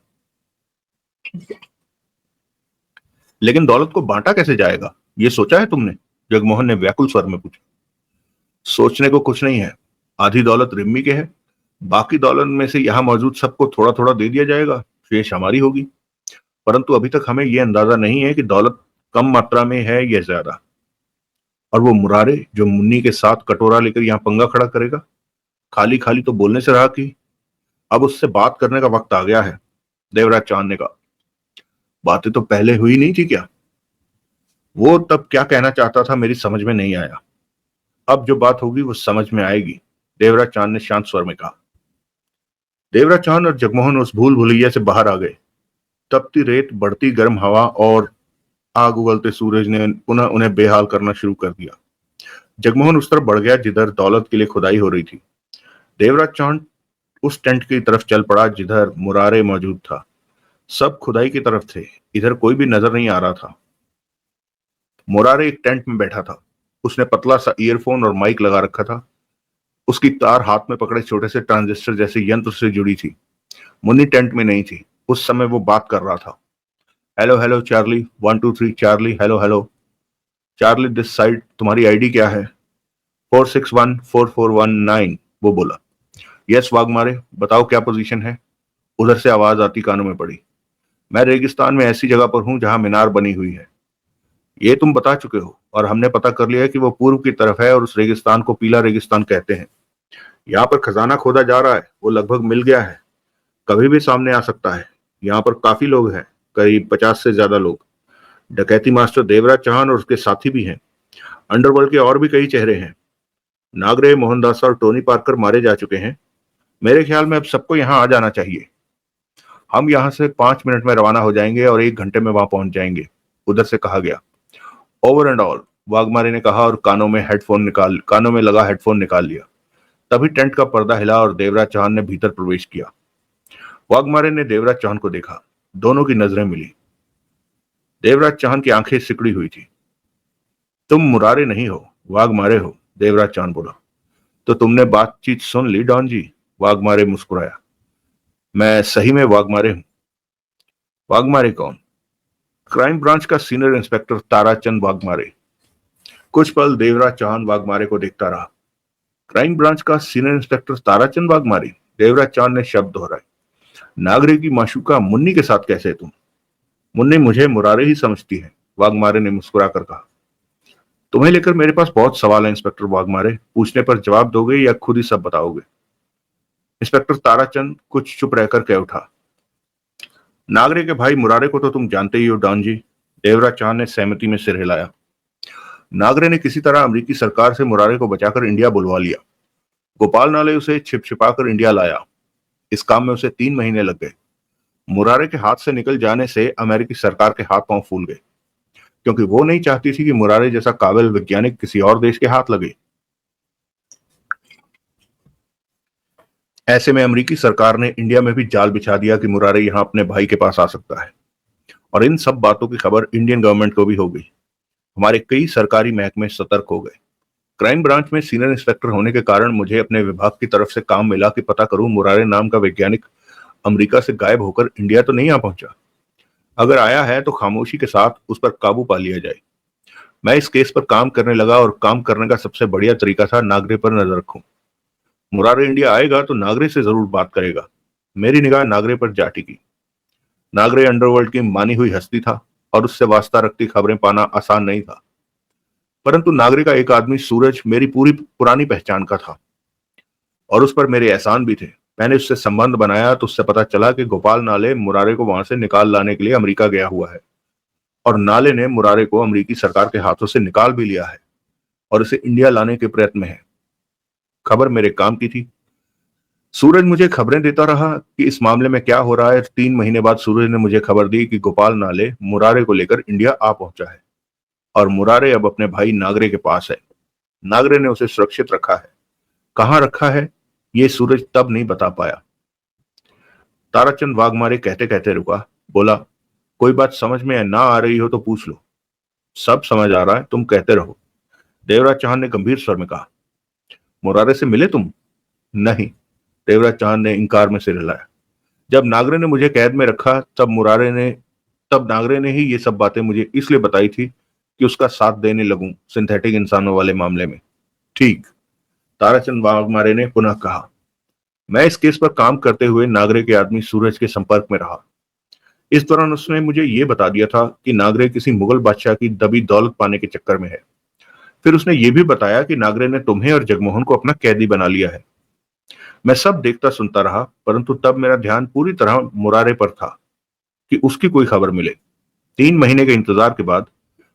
लेकिन दौलत को बांटा कैसे जाएगा, ये सोचा है तुमने? जगमोहन ने व्याकुल स्वर में पूछा। सोचने को कुछ नहीं है। आधी दौलत रिम्मी के है। बाकी दौलत में से यहां मौजूद सबको थोड़ा थोड़ा दे दिया जाएगा। शेष हमारी होगी। परंतु अभी तक हमें यह अंदाजा नहीं है कि दौलत कम मात्रा में है या ज्यादा। और वो मुरारे जो मुन्नी के साथ कटोरा लेकर यहाँ पंगा खड़ा करेगा, खाली खाली तो बोलने से रहा कि अब उससे बात करने का वक्त आ गया है। देवराज चांद ने कहा। बातें तो पहले हुई नहीं थी क्या? वो तब क्या कहना चाहता था मेरी समझ में नहीं आया। अब जो बात होगी वो समझ में आएगी, देवराज चांद ने शांत स्वर में कहा। देवराज चांद और जगमोहन उस भूल भुलैया से बाहर आ गए। तपती रेत, बढ़ती गर्म हवा और आग उगलते सूरज ने पुनः उन्हें बेहाल करना शुरू कर दिया। जगमोहन उस तरफ बढ़ गया जिधर दौलत के लिए खुदाई हो रही थी। देवराज चांद उस टेंट की तरफ चल पड़ा जिधर मुरारे मौजूद था। सब खुदाई की तरफ थे। इधर कोई भी नजर नहीं आ रहा था। मुरारे एक टेंट में बैठा था। उसने पतला सा ईयरफोन और माइक लगा रखा था। उसकी तार हाथ में पकड़े छोटे से ट्रांजिस्टर जैसे यंत्र से जुड़ी थी। मुन्नी टेंट में नहीं थी। उस समय वो बात कर रहा था। Hello hello Charlie, 1 2 3 Charlie, hello hello Charlie this side. तुम्हारी आईडी क्या है? 4614419। वो बोला। यस वाघमारे, बताओ क्या पोजीशन है? उधर से आवाज आती कानों में पड़ी। मैं रेगिस्तान में ऐसी जगह पर हूं जहां मीनार बनी हुई है। ये तुम बता चुके हो और हमने पता कर लिया है कि वो पूर्व की तरफ है और उस रेगिस्तान को पीला रेगिस्तान कहते हैं। यहाँ पर खजाना खोदा जा रहा है। वो लगभग मिल गया है। कभी भी सामने आ सकता है। यहाँ पर काफी लोग हैं, करीब 50 से ज्यादा लोग। डकैती मास्टर देवराज चौहान और उसके साथी भी हैं। अंडरवर्ल्ड के और भी कई चेहरे हैं। नागरे, मोहनदास और टोनी पार्कर मारे जा चुके हैं। मेरे ख्याल में अब सबको यहाँ आ जाना चाहिए। हम यहाँ से 5 मिनट में रवाना हो जाएंगे और 1 घंटे में वहां पहुंच जाएंगे, उधर से कहा गया। ओवर एंड ऑल, वाघमारे ने कहा और कानों में लगा हेडफोन निकाल लिया। तभी टेंट का पर्दा हिला और देवराज चौहान ने भीतर प्रवेश किया। वाघमारे ने देवराज चौहान को देखा। दोनों की नजरें मिली। देवराज चौहान की आंखें सिकड़ी हुई थी। तुम मुरारे नहीं हो, वाघमारे हो, देवराज चौहान बोला। तो तुमने बातचीत सुन ली डॉन जी? वाघमारे मुस्कुराया। मैं सही में वाघमारे हूं। वाघमारे कौन? क्राइम ब्रांच का सीनियर इंस्पेक्टर ताराचंद वाघमारे। कुछ पल देवराज चौहान वाघमारे को देखता रहा। क्राइम ब्रांच का सीनियर इंस्पेक्टर ताराचंद वाघमारे? देवराज चौहान ने शब्द दोहराए। नागरिक की माशूका मुन्नी के साथ कैसे तुम? मुन्नी मुझे मुरारे ही समझती है, वाघमारे ने मुस्कुराकर कहा। तुम्हें लेकर मेरे पास बहुत सवाल है इंस्पेक्टर वाघमारे। पूछने पर जवाब दोगे या खुद ही सब बताओगे? इंस्पेक्टर ताराचंद कुछ चुप रहकर कह उठा। नागरे के भाई मुरारे को तो तुम जानते ही हो डॉन जी। देवराज चांद ने सहमति में सिर हिलाया। नागरे ने किसी तरह अमेरिकी सरकार से मुरारे को बचाकर इंडिया बुलवा लिया। गोपाल नाले उसे छिप छिपाकर इंडिया लाया। इस काम में उसे 3 महीने लग गए। मुरारे के हाथ से निकल जाने से अमेरिकी सरकार के हाथ पांव फूल गए, क्योंकि वो नहीं चाहती थी कि मुरारे जैसा काबिल वैज्ञानिक किसी और देश के हाथ लगे। ऐसे में अमेरिकी सरकार ने इंडिया में भी जाल बिछा दिया कि मुरारे यहां अपने भाई के पास आ सकता है। और इन सब बातों की खबर इंडियन गवर्नमेंट को भी हो गई। हमारे कई सरकारी महकमे सतर्क हो गए। क्राइम ब्रांच में सीनियर इंस्पेक्टर होने के कारण मुझे अपने विभाग की तरफ से काम मिला कि पता करूं मुरारे नाम का वैज्ञानिक अमेरिका से गायब होकर इंडिया तो नहीं आ पहुंचा। अगर आया है तो खामोशी के साथ उस पर काबू पा लिया जाए। मैं इस केस पर काम करने लगा और काम करने का सबसे बढ़िया तरीका था नागरे पर नजर रखूं। मुरारे इंडिया आएगा तो नागरे से जरूर बात करेगा। मेरी निगाह नागरे पर जा टिकी। नागरे अंडरवर्ल्ड की मानी हुई हस्ती था और उससे वास्ता रखती खबरें पाना आसान नहीं था। परंतु नागरे का एक आदमी सूरज मेरी पूरी पुरानी पहचान का था और उस पर मेरे एहसान भी थे। मैंने उससे संबंध बनाया तो उससे पता चला कि गोपाल नाले मुरारे को वहां से निकाल लाने के लिए अमेरिका गया हुआ है और नाले ने मुरारे को अमेरिकी सरकार के हाथों से निकाल भी लिया है और इसे इंडिया लाने के प्रयत्न में है। खबर मेरे काम की थी। सूरज मुझे खबरें देता रहा कि इस मामले में क्या हो रहा है। 3 महीने बाद सूरज ने मुझे खबर दी कि गोपाल नाले मुरारे को लेकर इंडिया आ पहुंचा है और मुरारे अब अपने भाई नागरे के पास है। नागरे ने उसे सुरक्षित रखा है। कहाँ रखा है ये सूरज तब नहीं बता पाया। ताराचंद वाघमारे कहते कहते रुका। बोला, कोई बात समझ में ना आ रही हो तो पूछ लो। सब समझ आ रहा है, तुम कहते रहो। देवराज चांद ने गंभीर स्वर में कहा। मुरारे से मिले तुम? नहीं, देवराज चांद ने इंकार में सिर हिलाया। जब नागरे ने मुझे कैद में रखा तब नागरे ने ही ये सब बातें मुझे इसलिए बताई थी कि उसका साथ देने लगूं सिंथेटिक इंसानों वाले मामले में। ठीक, ताराचंद वाघमारे ने पुनः कहा। मैं इस केस पर काम करते हुए नागरे के आदमी सूरज के संपर्क में रहा। इस दौरान उसने मुझे ये बता दिया था कि नागरे किसी मुगल बादशाह की दबी दौलत पाने के चक्कर में है। फिर उसने ये भी बताया कि नागरे ने तुम्हें और जगमोहन को अपना कैदी बना लिया है। मैं सब देखता सुनता रहा, परंतु तब मेरा ध्यान पूरी तरह मुरारे पर था कि उसकी कोई खबर मिले। 3 महीने के इंतजार के बाद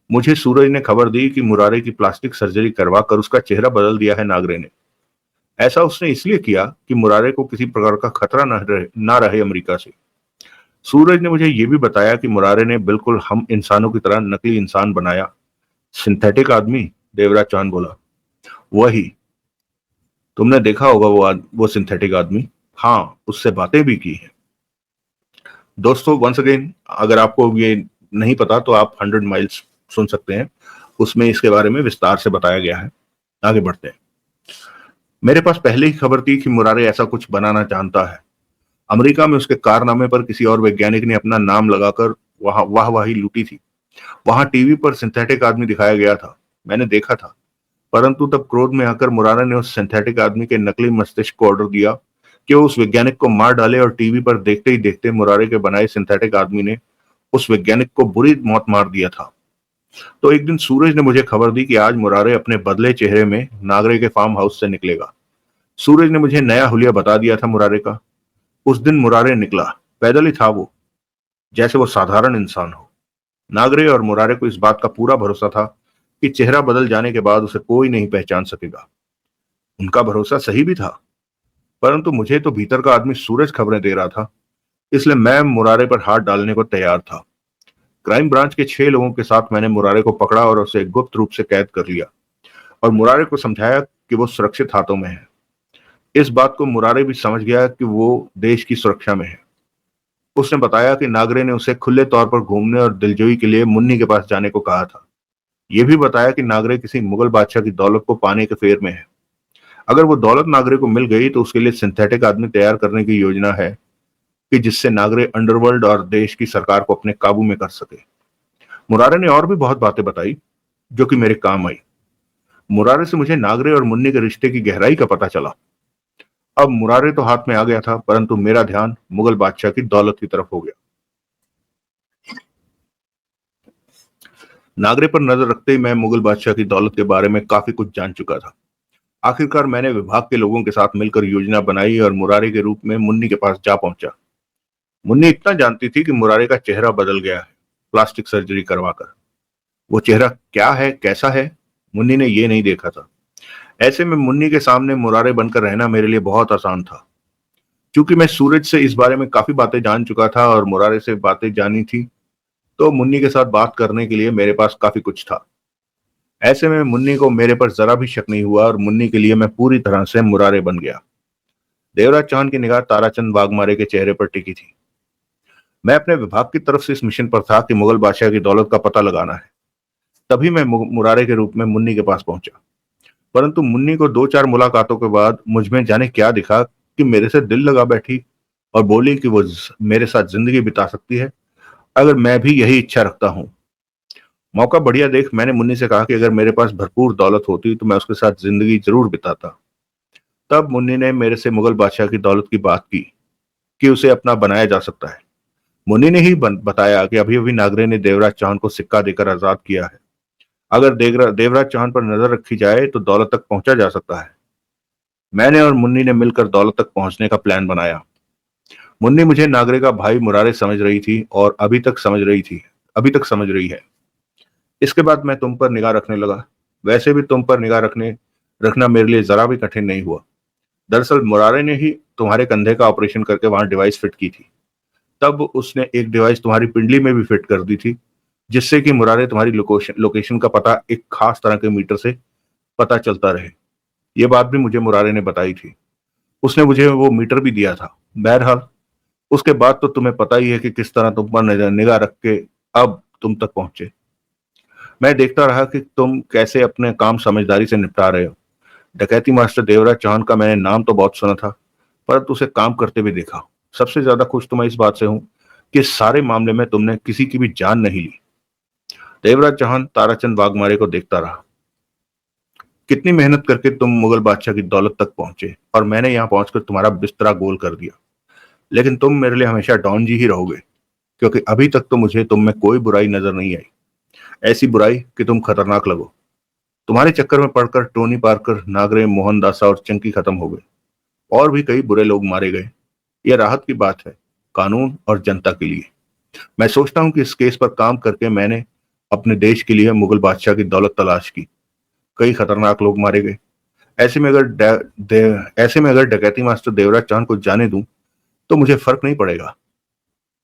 मुझे सूरज ने खबर दी कि मुरारे की प्लास्टिक सर्जरी करवा कर उसका चेहरा बदल दिया है नागरे ने। ऐसा उसने इसलिए किया कि मुरारे को किसी प्रकार का खतरा ना रहे अमेरिका से। सूरज ने मुझे यह भी बताया कि मुरारे ने बिल्कुल हम इंसानों की तरह नकली इंसान बनाया। सिंथेटिक आदमी? देवराज चांद बोला। वही। तुमने देखा होगा वो सिंथेटिक आदमी। हाँ, उससे बातें भी की हैं। दोस्तों, वंस अगेन, अगर आपको ये नहीं पता तो आप 100 माइल्स सुन सकते हैं। उसमें इसके बारे में विस्तार से बताया गया है। आगे बढ़ते हैं। मेरे पास पहले ही खबर थी कि मुरारे ऐसा कुछ बनाना जानता है। अमेरिका में उसके कारनामे पर किसी और वैज्ञानिक ने अपना नाम लगाकर वहां वाहवाही लूटी थी। वहां टीवी पर सिंथेटिक आदमी दिखाया गया था। मैंने देखा था। परंतु तब क्रोध में आकर मुरारे ने उस सिंथेटिक आदमी के नकली मस्तिष्क को ऑर्डर दिया कि वो उस वैज्ञानिक को मार डाले और टीवी पर देखते ही देखते मुरारे के बनाए सिंथेटिक आदमी ने उस वैज्ञानिक को बुरी मौत मार दिया था। तो एक दिन सूरज ने मुझे खबर दी कि आज मुरारे अपने बदले चेहरे में नागरे के फार्म हाउस से निकलेगा। सूरज ने मुझे नया हुलिया बता दिया था मुरारे का। उस दिन मुरारे निकला। पैदल ही था वो, जैसे वो साधारण इंसान हो। नागरे और मुरारे को इस बात का पूरा भरोसा था कि चेहरा बदल जाने के बाद उसे कोई नहीं पहचान सकेगा। उनका भरोसा सही भी था, परंतु मुझे तो भीतर का आदमी सूरज खबरें दे रहा था, इसलिए मैं मुरारे पर हाथ डालने को तैयार था। क्राइम ब्रांच के 6 लोगों के साथ मैंने मुरारे को पकड़ा और उसे गुप्त रूप से कैद कर लिया और मुरारे को समझाया कि वो सुरक्षित हाथों में है। इस बात को मुरारे भी समझ गया कि वो देश की सुरक्षा में है। उसने बताया कि नागरे ने उसे खुले तौर पर घूमने और दिलजोई के लिए मुन्नी के पास जाने को कहा था। यह भी बताया कि नागरे किसी मुगल बादशाह की दौलत को पाने के फेर में है। अगर वो दौलत नागरे को मिल गई तो उसके लिए सिंथेटिक आदमी तैयार करने की योजना है कि जिससे नागरे अंडरवर्ल्ड और देश की सरकार को अपने काबू में कर सके। मुरारे ने और भी बहुत बातें बताई जो कि मेरे काम आई। मुरारे से मुझे नागरे और मुन्नी के रिश्ते की गहराई का पता चला। अब मुरारे तो हाथ में आ गया था, परंतु मेरा ध्यान मुगल बादशाह की दौलत की तरफ हो गया। नागरे पर नजर रखते ही मैं मुगल बादशाह की दौलत के बारे में काफी कुछ जान चुका था। आखिरकार मैंने विभाग के लोगों के साथ मिलकर योजना बनाई और मुरारे के रूप में मुन्नी के पास जा पहुंचा। मुन्नी इतना जानती थी कि मुरारे का चेहरा बदल गया है प्लास्टिक सर्जरी करवाकर। वो चेहरा क्या है, कैसा है, मुन्नी ने ये नहीं देखा था। ऐसे में मुन्नी के सामने मुरारे बनकर रहना मेरे लिए बहुत आसान था। क्योंकि मैं सूरज से इस बारे में काफी बातें जान चुका था और मुरारे से बातें जानी थी, तो मुन्नी के साथ बात करने के लिए मेरे पास काफी कुछ था। ऐसे में मुन्नी को मेरे पर जरा भी शक नहीं हुआ और मुन्नी के लिए मैं पूरी तरह से मुरारे बन गया। देवराज चौहान की निगाह ताराचंद वाघमारे के चेहरे पर टिकी थी। मैं अपने विभाग की तरफ से इस मिशन पर था कि मुगल बादशाह की दौलत का पता लगाना है। तभी मैं मुरारे के रूप में मुन्नी के पास पहुंचा। परंतु मुन्नी को दो चार मुलाकातों के बाद मुझ में जाने क्या दिखा कि मेरे से दिल लगा बैठी और बोली कि वो मेरे साथ जिंदगी बिता सकती है अगर मैं भी यही इच्छा रखता हूँ। मौका बढ़िया देख मैंने मुन्नी से कहा कि अगर मेरे पास भरपूर दौलत होती तो मैं उसके साथ जिंदगी जरूर बिताता। तब मुन्नी ने मेरे से मुगल बादशाह की दौलत की बात की कि उसे अपना बनाया जा सकता है। मुन्नी ने ही बताया कि अभी अभी नागरे ने देवराज चौहान को सिक्का देकर आजाद किया है। अगर देवराज चौहान पर नजर रखी जाए तो दौलत तक पहुंचा जा सकता है। मैंने और मुन्नी ने मिलकर दौलत तक पहुंचने का प्लान बनाया। मुन्नी मुझे नागरे का भाई मुरारे समझ रही थी और अभी तक समझ रही है। इसके बाद मैं तुम पर निगाह रखने लगा। वैसे भी तुम पर निगाह रखना मेरे लिए जरा भी कठिन नहीं हुआ। दरअसल मुरारे ने ही तुम्हारे कंधे का ऑपरेशन करके वहां डिवाइस फिट की थी। तब उसने एक डिवाइस तुम्हारी पिंडली में भी फिट कर दी थी, जिससे कि मुरारे तुम्हारी लोकेशन का पता एक खास तरह के मीटर से पता चलता रहे। ये बात भी मुझे मुरारे ने बताई थी। उसने मुझे वो मीटर भी दिया था। बहरहाल उसके बाद तो तुम्हें पता ही है कि किस तरह तुम पर निगाह रख के अब तुम तक पहुंचे। मैं देखता रहा कि तुम कैसे अपने काम समझदारी से निपटा रहे हो। डकैती मास्टर देवराज चौहान का मैंने नाम तो बहुत सुना था, परंतु उसे काम करते भी देखा। सबसे ज्यादा खुश तो मैं इस बात से हूं कि इस सारे मामले में तुमने किसी की भी जान नहीं ली। देवराज चौहान ताराचंद वाघमारे को देखता रहा। कितनी मेहनत करके तुम मुगल बादशाह की दौलत तक पहुंचे और मैंने यहां पहुंचकर तुम्हारा बिस्तरा गोल कर दिया। लेकिन तुम मेरे लिए हमेशा डॉन जी ही रहोगे, क्योंकि अभी तक तो मुझे तुम में कोई बुराई नजर नहीं आई। ऐसी बुराई कि तुम खतरनाक लगो। तुम्हारे चक्कर में पड़कर टोनी पार्कर, नागरे, मोहनदासा और चंकी खत्म हो गए। और भी कई बुरे लोग मारे गए। यह राहत की बात है, कानून और जनता के लिए। मैं सोचता हूं कि इस केस पर काम करके मैंने अपने देश के लिए मुगल बादशाह की दौलत तलाश की। कई खतरनाक लोग मारे गए। ऐसे में अगर डकैती मास्टर देवराज चांद को जाने दूं तो मुझे फर्क नहीं पड़ेगा।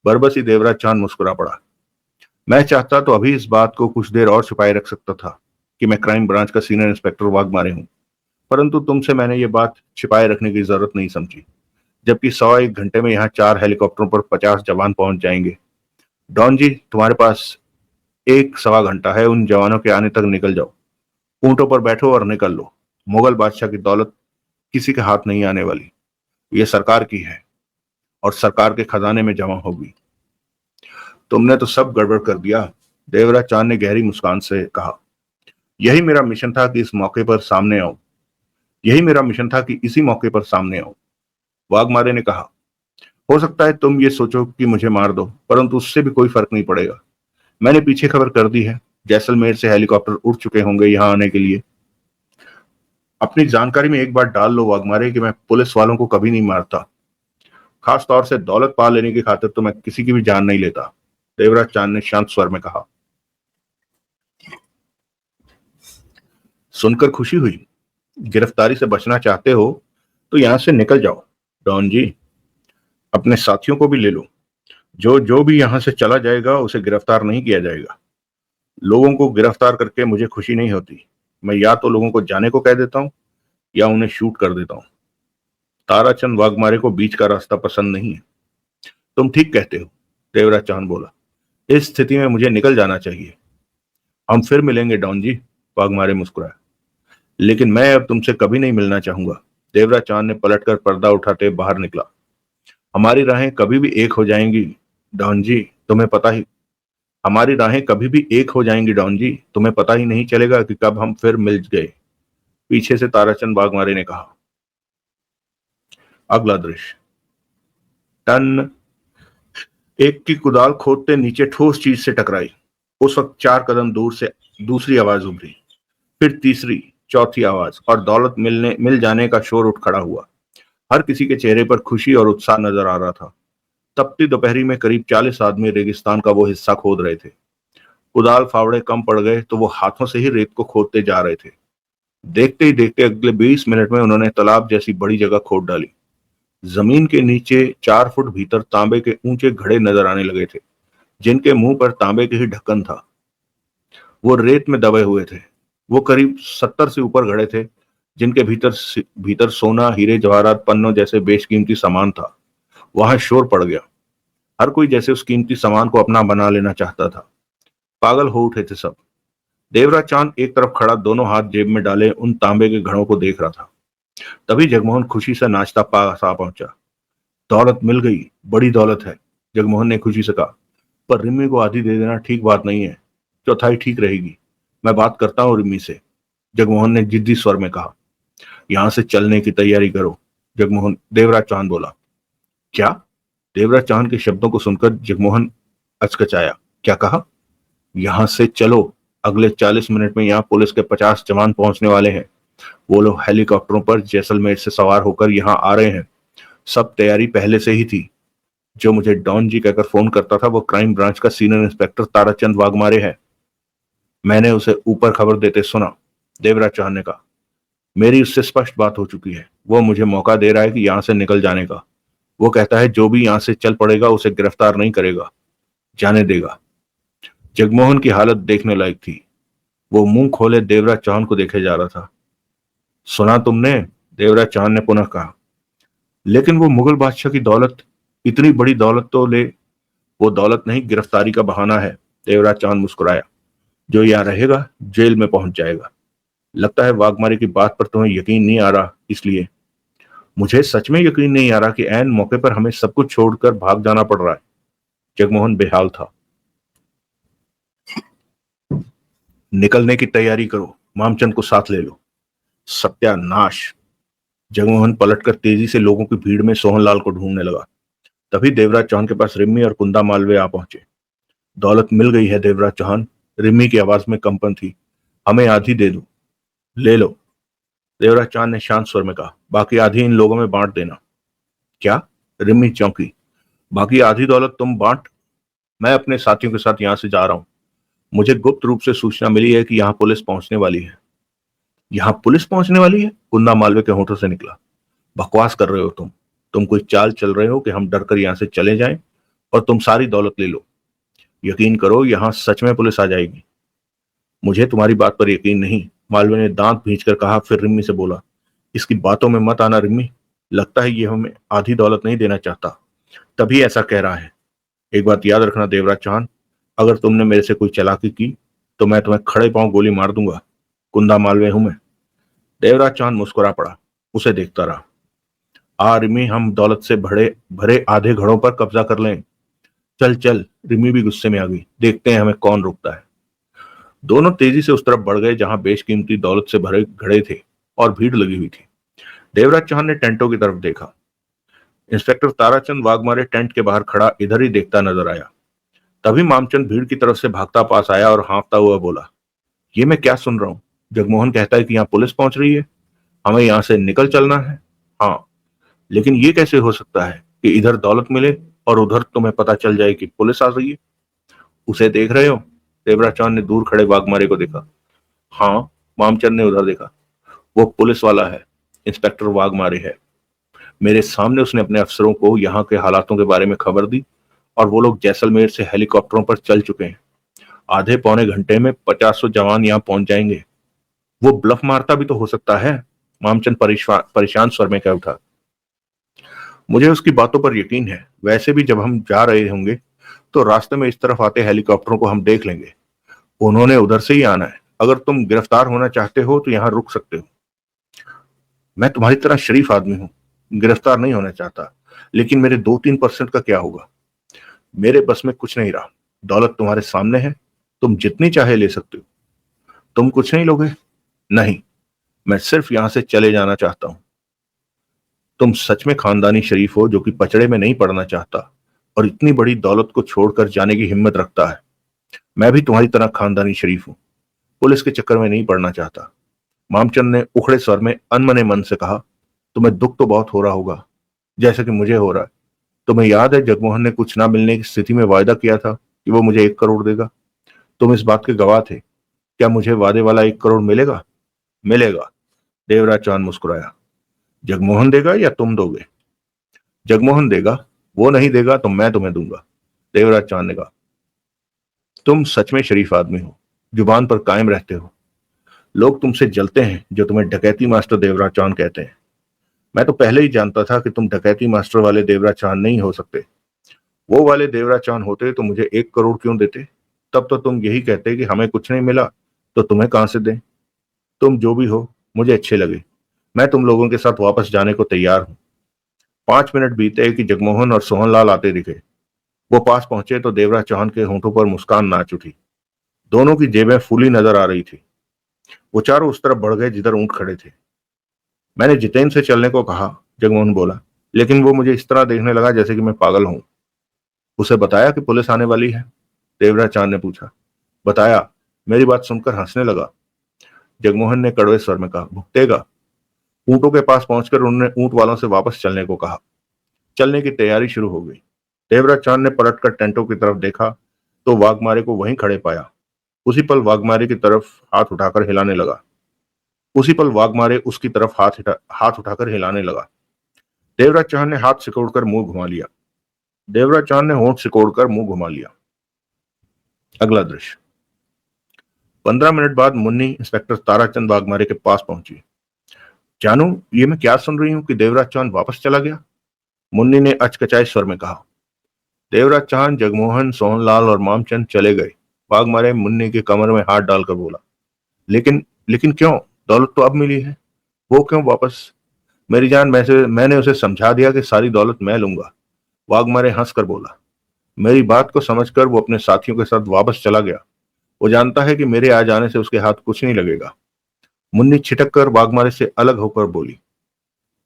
बरबस ही देवराज चांद मुस्कुरा पड़ा। मैं चाहता तो अभी इस बात को कुछ देर और छुपाए रख सकता था कि मैं क्राइम ब्रांच का सीनियर इंस्पेक्टर वाघमारे हूं, परंतु तुमसे मैंने ये बात छिपाए रखने की जरूरत नहीं समझी। जबकि 101 घंटे में यहाँ 4 हेलीकॉप्टरों पर 50 जवान पहुंच जाएंगे। डॉन जी, तुम्हारे पास एक सवा घंटा है। उन जवानों के आने तक निकल जाओ। ऊंटों पर बैठो और निकल लो। मुगल बादशाह की दौलत किसी के हाथ नहीं आने वाली। ये सरकार की है और सरकार के खजाने में जमा होगी। तुमने तो सब गड़बड़ कर दिया, देवराज चांद ने गहरी मुस्कान से कहा। यही मेरा मिशन था कि इस मौके पर सामने आऊं। यही मेरा मिशन था कि इसी मौके पर सामने आऊं। वाघमारे ने कहा। हो सकता है तुम ये सोचो कि मुझे मार दो, परंतु उससे भी कोई फर्क नहीं पड़ेगा। मैंने पीछे खबर कर दी है। जैसलमेर से हेलीकॉप्टर उड़ चुके होंगे यहाँ आने के लिए। अपनी जानकारी में एक बार डाल लो वाघमारे कि मैं पुलिस वालों को कभी नहीं मारता। खास तौर से दौलत पा लेने की खातिर तो मैं किसी की भी जान नहीं लेता, देवराज चांद ने शांत स्वर में कहा। सुनकर खुशी हुई। गिरफ्तारी से बचना चाहते हो तो यहां से निकल जाओ। डॉन जी, अपने साथियों को भी ले लो। जो जो भी यहां से चला जाएगा उसे गिरफ्तार नहीं किया जाएगा। लोगों को गिरफ्तार करके मुझे खुशी नहीं होती। मैं या तो लोगों को जाने को कह देता हूँ या उन्हें शूट कर देता हूँ। ताराचंद वाघमारे को बीच का रास्ता पसंद नहीं है। तुम ठीक कहते हो, देवराज चांद बोला। इस स्थिति में मुझे निकल जाना चाहिए। हम फिर मिलेंगे डॉन जी, वाघमारे मुस्कुराया। लेकिन मैं अब तुमसे कभी नहीं मिलना चाहूंगा। देवराज चांद ने पलटकर पर्दा उठाते बाहर निकला। हमारी राहें कभी भी एक हो जाएंगी डॉन जी, तुम्हें पता ही हमारी राहें कभी भी एक हो जाएंगी डॉन जी, तुम्हें पता ही नहीं चलेगा कि कब हम फिर मिल गए, पीछे से ताराचंद वाघमारे ने कहा। अगला दृश्य। टन। एक की कुदाल खोदते नीचे ठोस चीज से टकराई। उस वक्त 4 कदम दूर से दूसरी आवाज उभरी, फिर तीसरी, चौथी आवाज, और दौलत मिल जाने का शोर उठ खड़ा हुआ। हर किसी के चेहरे पर खुशी और उत्साह नजर आ रहा था। तपती दोपहरी में करीब 40 आदमी रेगिस्तान का वो हिस्सा खोद रहे थे। कुदाल फावड़े कम पड़ गए तो वो हाथों से ही रेत को खोदते जा रहे थे। देखते ही देखते अगले 20 मिनट में उन्होंने तालाब जैसी बड़ी जगह खोद डाली। जमीन के नीचे 4 फुट भीतर तांबे के ऊंचे घड़े नजर आने लगे थे, जिनके मुंह पर तांबे के ही ढक्कन था। वो रेत में दबे हुए थे। वो करीब 70 से ऊपर घड़े थे, जिनके भीतर भीतर सोना, हीरे जवाहरात, पन्नों जैसे बेशकीमती सामान था। वहां शोर पड़ गया। हर कोई जैसे उस कीमती सामान को अपना बना लेना चाहता था। पागल हो उठे थे सब। देवराज चांद एक तरफ खड़ा दोनों हाथ जेब में डाले उन तांबे के घड़ों को देख रहा था। तभी जगमोहन खुशी से नाचता पास आ पहुंचा। दौलत मिल गई, बड़ी दौलत है, जगमोहन ने खुशी से कहा। पर रिम्मी को आधी दे देना ठीक बात नहीं है, चौथाई ठीक रहेगी। मैं बात करता हूँ रिम्मी से, जगमोहन ने जिद्दी स्वर में कहा। यहां से चलने की तैयारी करो, जगमोहन देवराज चांद बोला। क्या? देवराज चांद के शब्दों को सुनकर जगमोहन अचकचाया। क्या कहा? यहां से चलो, अगले 40 मिनट में यहाँ पुलिस के 50 जवान पहुंचने वाले हैं। वो लोग हेलीकॉप्टरों पर जैसलमेर से सवार होकर यहाँ आ रहे हैं। सब तैयारी पहले से ही थी। जो मुझे डॉन जी कहकर फोन करता था वो क्राइम ब्रांच का सीनियर इंस्पेक्टर ताराचंद वाघमारे है। मैंने उसे ऊपर खबर देते सुना, देवराज चांद ने कहा। मेरी उससे स्पष्ट बात हो चुकी है। वो मुझे मौका दे रहा है कि यहाँ से निकल जाने का। वो कहता है जो भी यहाँ से चल पड़ेगा उसे गिरफ्तार नहीं करेगा, जाने देगा। जगमोहन की हालत देखने लायक थी। वो मुंह खोले देवराज चांद को देखे जा रहा था। सुना तुमने? देवराज चांद ने पुनः कहा। लेकिन वो मुगल बादशाह की दौलत, इतनी बड़ी दौलत तो ले। वो दौलत नहीं, गिरफ्तारी का बहाना है। देवराज चांद मुस्कुराया। जो यहाँ रहेगा जेल में पहुंच जाएगा। लगता है वाघमारे की बात पर तुम्हें यकीन नहीं आ रहा, इसलिए। मुझे सच में यकीन नहीं आ रहा कि ऐन मौके पर हमें सब कुछ छोड़कर भाग जाना पड़ रहा है। जगमोहन बेहाल था। निकलने की तैयारी करो, मामचंद को साथ ले लो। सत्यानाश! जगमोहन पलटकर तेजी से लोगों की भीड़ में सोहनलाल को ढूंढने लगा। तभी देवराज चौहान के पास रिम्मी और कुंदा मालवे आ पहुंचे। दौलत मिल गई है देवराज चौहान, रिम्मी की आवाज में कंपन थी। हमें आधी दे दो। ले लो, देवराज चौहान ने शांत स्वर में कहा। बाकी आधी इन लोगों में बांट देना। क्या? रिम्मी चौंकी। बाकी आधी दौलत तुम बांट? मैं अपने साथियों के साथ यहां से जा रहा हूं। मुझे गुप्त रूप से सूचना मिली है कि यहाँ पुलिस पहुंचने वाली है। यहाँ पुलिस पहुंचने वाली है? कुंदा मालवे के होठों से निकला। बकवास कर रहे हो तुम कोई चाल चल रहे हो कि हम डरकर यहां से चले जाएं और तुम सारी दौलत ले लो। यकीन करो, यहां सच में पुलिस आ जाएगी। मुझे तुम्हारी बात पर यकीन नहीं, मालवे ने दांत भींचकर कहा। फिर रिम्मी से बोला, इसकी बातों में मत आना रिम्मी। लगता है ये हमें आधी दौलत नहीं देना चाहता, तभी ऐसा कह रहा है। एक बात याद रखना देवराज चौहान, अगर तुमने मेरे से कोई चालाकी की तो मैं तुम्हें खड़े पांव गोली मार दूंगा। कुंदा मालवे हूं मैं। देवराज चौहान मुस्कुरा पड़ा, उसे देखता रहा। रिमी, हम दौलत से भरे भरे आधे घड़ों पर कब्जा कर लें। चल चल, रिमी भी गुस्से में आ गई। देखते हैं हमें कौन रोकता है। दोनों तेजी से उस तरफ बढ़ गए जहां बेशकीमती दौलत से भरे घड़े थे और भीड़ लगी हुई थी। देवराज चौहान ने टेंटों की तरफ देखा। इंस्पेक्टर ताराचंद वाघमारे टेंट के बाहर खड़ा इधर ही देखता नजर आया। तभी मामचंद भीड़ की तरफ से भागता पास आया और हाँफता हुआ बोला, ये मैं क्या सुन रहा हूँ? जगमोहन कहता है कि यहाँ पुलिस पहुंच रही है, हमें यहाँ से निकल चलना है। हाँ, लेकिन ये कैसे हो सकता है कि इधर दौलत मिले और उधर तुम्हें पता चल जाए कि पुलिस आ रही है? उसे देख रहे हो? देवराज चौहान ने दूर खड़े वाघमारे को देखा। हाँ, मामचंद ने उधर देखा। वो पुलिस वाला है, इंस्पेक्टर वाघमारे है। मेरे सामने उसने अपने अफसरों को यहाँ के हालातों के बारे में खबर दी और वो लोग जैसलमेर से हेलीकॉप्टरों पर चल चुके हैं। आधे पौने घंटे में 50 जवान यहाँ पहुंच जाएंगे। वो ब्लफ मारता भी तो हो सकता है, मामचंद परेशान स्वर में कह उठा। मुझे उसकी बातों पर यकीन है। वैसे भी जब हम जा रहे होंगे तो रास्ते में इस तरफ आते हेलीकॉप्टरों को हम देख लेंगे। उन्होंने उधर से ही आना है। अगर तुम गिरफ्तार होना चाहते हो तो यहाँ रुक सकते हो। मैं तुम्हारी तरह शरीफ आदमी हूँ, गिरफ्तार नहीं होना चाहता, लेकिन मेरे 2-3% का क्या होगा? मेरे बस में कुछ नहीं रहा। दौलत तुम्हारे सामने है, तुम जितनी चाहे ले सकते हो। तुम कुछ नहीं लोगे? नहीं, मैं सिर्फ यहां से चले जाना चाहता हूं। तुम सच में खानदानी शरीफ हो जो कि पचड़े में नहीं पड़ना चाहता और इतनी बड़ी दौलत को छोड़कर जाने की हिम्मत रखता है। मैं भी तुम्हारी तरह खानदानी शरीफ हूं, पुलिस के चक्कर में नहीं पड़ना चाहता। मामचंद ने उखड़े स्वर में अनमने मन से कहा, तुम्हें दुख तो बहुत हो रहा होगा, जैसे कि मुझे हो रहा है। तुम्हें याद है जगमोहन ने कुछ ना मिलने की स्थिति में वायदा किया था कि वो मुझे 1 करोड़ देगा। तुम इस बात के गवाह थे। क्या मुझे वादे वाला 1 करोड़ मिलेगा? मिलेगा। देवराज चांद मुस्कुराया। जगमोहन देगा या तुम दोगे? जगमोहन देगा। वो नहीं देगा तो मैं तुम्हें दूंगा। देवराज चांद ने कहा। तुम सच में शरीफ आदमी हो, जुबान पर कायम रहते हो। लोग तुमसे जलते हैं जो तुम्हें डकैती मास्टर देवराज चांद कहते हैं। मैं तो पहले ही जानता था कि तुम डकैती मास्टर वाले देवराज चांद नहीं हो सकते। वो वाले देवराज चांद होते तो मुझे 1 करोड़ क्यों देते? तब तो तुम यही कहते कि हमें कुछ नहीं मिला तो तुम्हें कहां से दें। तुम जो भी हो, मुझे अच्छे लगे। मैं तुम लोगों के साथ वापस जाने को तैयार हूं। 5 मिनट बीते कि जगमोहन और सोहनलाल आते दिखे। वो पास पहुंचे तो देवराज चौहान के होंठों पर मुस्कान नाच उठी। दोनों की जेबें फूली नजर आ रही थी। वो चारों उस तरफ बढ़ गए जिधर ऊंट खड़े थे। मैंने जितेंद्र से चलने को कहा, जगमोहन बोला, लेकिन वो मुझे इस तरह देखने लगा जैसे कि मैं पागल हूं। उसे बताया कि पुलिस आने वाली है? देवराज चांद ने पूछा। बताया। मेरी बात सुनकर हंसने लगा। जगमोहन ने कड़वे स्वर में कहा, भुगतेगा। ऊंटों के पास पहुंचकर उन्होंने ऊंट वालों से वापस चलने को कहा। चलने की तैयारी शुरू हो गई। देवराज चांद ने पलटकर टेंटों की तरफ देखा तो वाघमारे को वहीं खड़े पाया। उसी पल वाघमारे की तरफ हाथ उठाकर हिलाने लगा। उसी पल वाघमारे उसकी तरफ हाथ उठाकर हिलाने लगा। देवराज चांद ने हाथ सिकोड़कर मुंह घुमा लिया। देवराज चांद ने होंठ सिकोड़कर मुंह घुमा लिया। अगला दृश्य। 15 मिनट बाद मुन्नी इंस्पेक्टर ताराचंद वाघमारे के पास पहुंची। जानू, ये मैं क्या सुन रही हूं कि देवराज चांद वापस चला गया? मुन्नी ने अचकचाए स्वर में कहा। देवराज चांद, जगमोहन, सोहनलाल और मामचंद चले गए। वाघमारे मुन्नी के कमर में हाथ डालकर बोला। लेकिन लेकिन क्यों? दौलत तो अब मिली है। वो क्यों वापस? मेरी जान, मैंने उसे समझा दिया कि सारी दौलत मैं लूंगा। वाघमारे हंसकर बोला। मेरी बात को समझकर वो अपने साथियों के साथ वापस चला गया। वो जानता है कि मेरे आ जाने से उसके हाथ कुछ नहीं लगेगा। मुन्नी छिटक कर वाघमारे से अलग होकर बोली।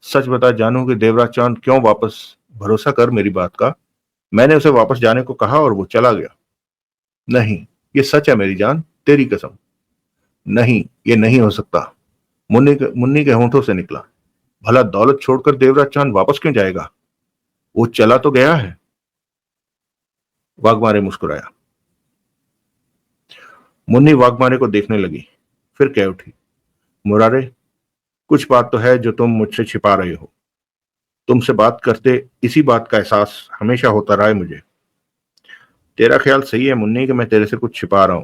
सच बता जानू कि देवराज चांद क्यों वापस? भरोसा कर मेरी बात का। मैंने उसे वापस जाने को कहा और वो चला गया। नहीं, ये सच है मेरी जान, तेरी कसम। नहीं, ये नहीं हो सकता। मुन्नी के होंठों से निकला। भला दौलत छोड़कर देवराज चांद वापस क्यों जाएगा? वो चला तो गया है। वाघमारे मुस्कुराया। मुन्नी वाघमारे को देखने लगी, फिर कह उठी। मुरारे, कुछ बात तो है जो तुम मुझसे छिपा रहे हो। तुमसे बात करते इसी बात का एहसास हमेशा होता रहा है मुझे। तेरा ख्याल सही है मुन्नी कि मैं तेरे से कुछ छिपा रहा हूं।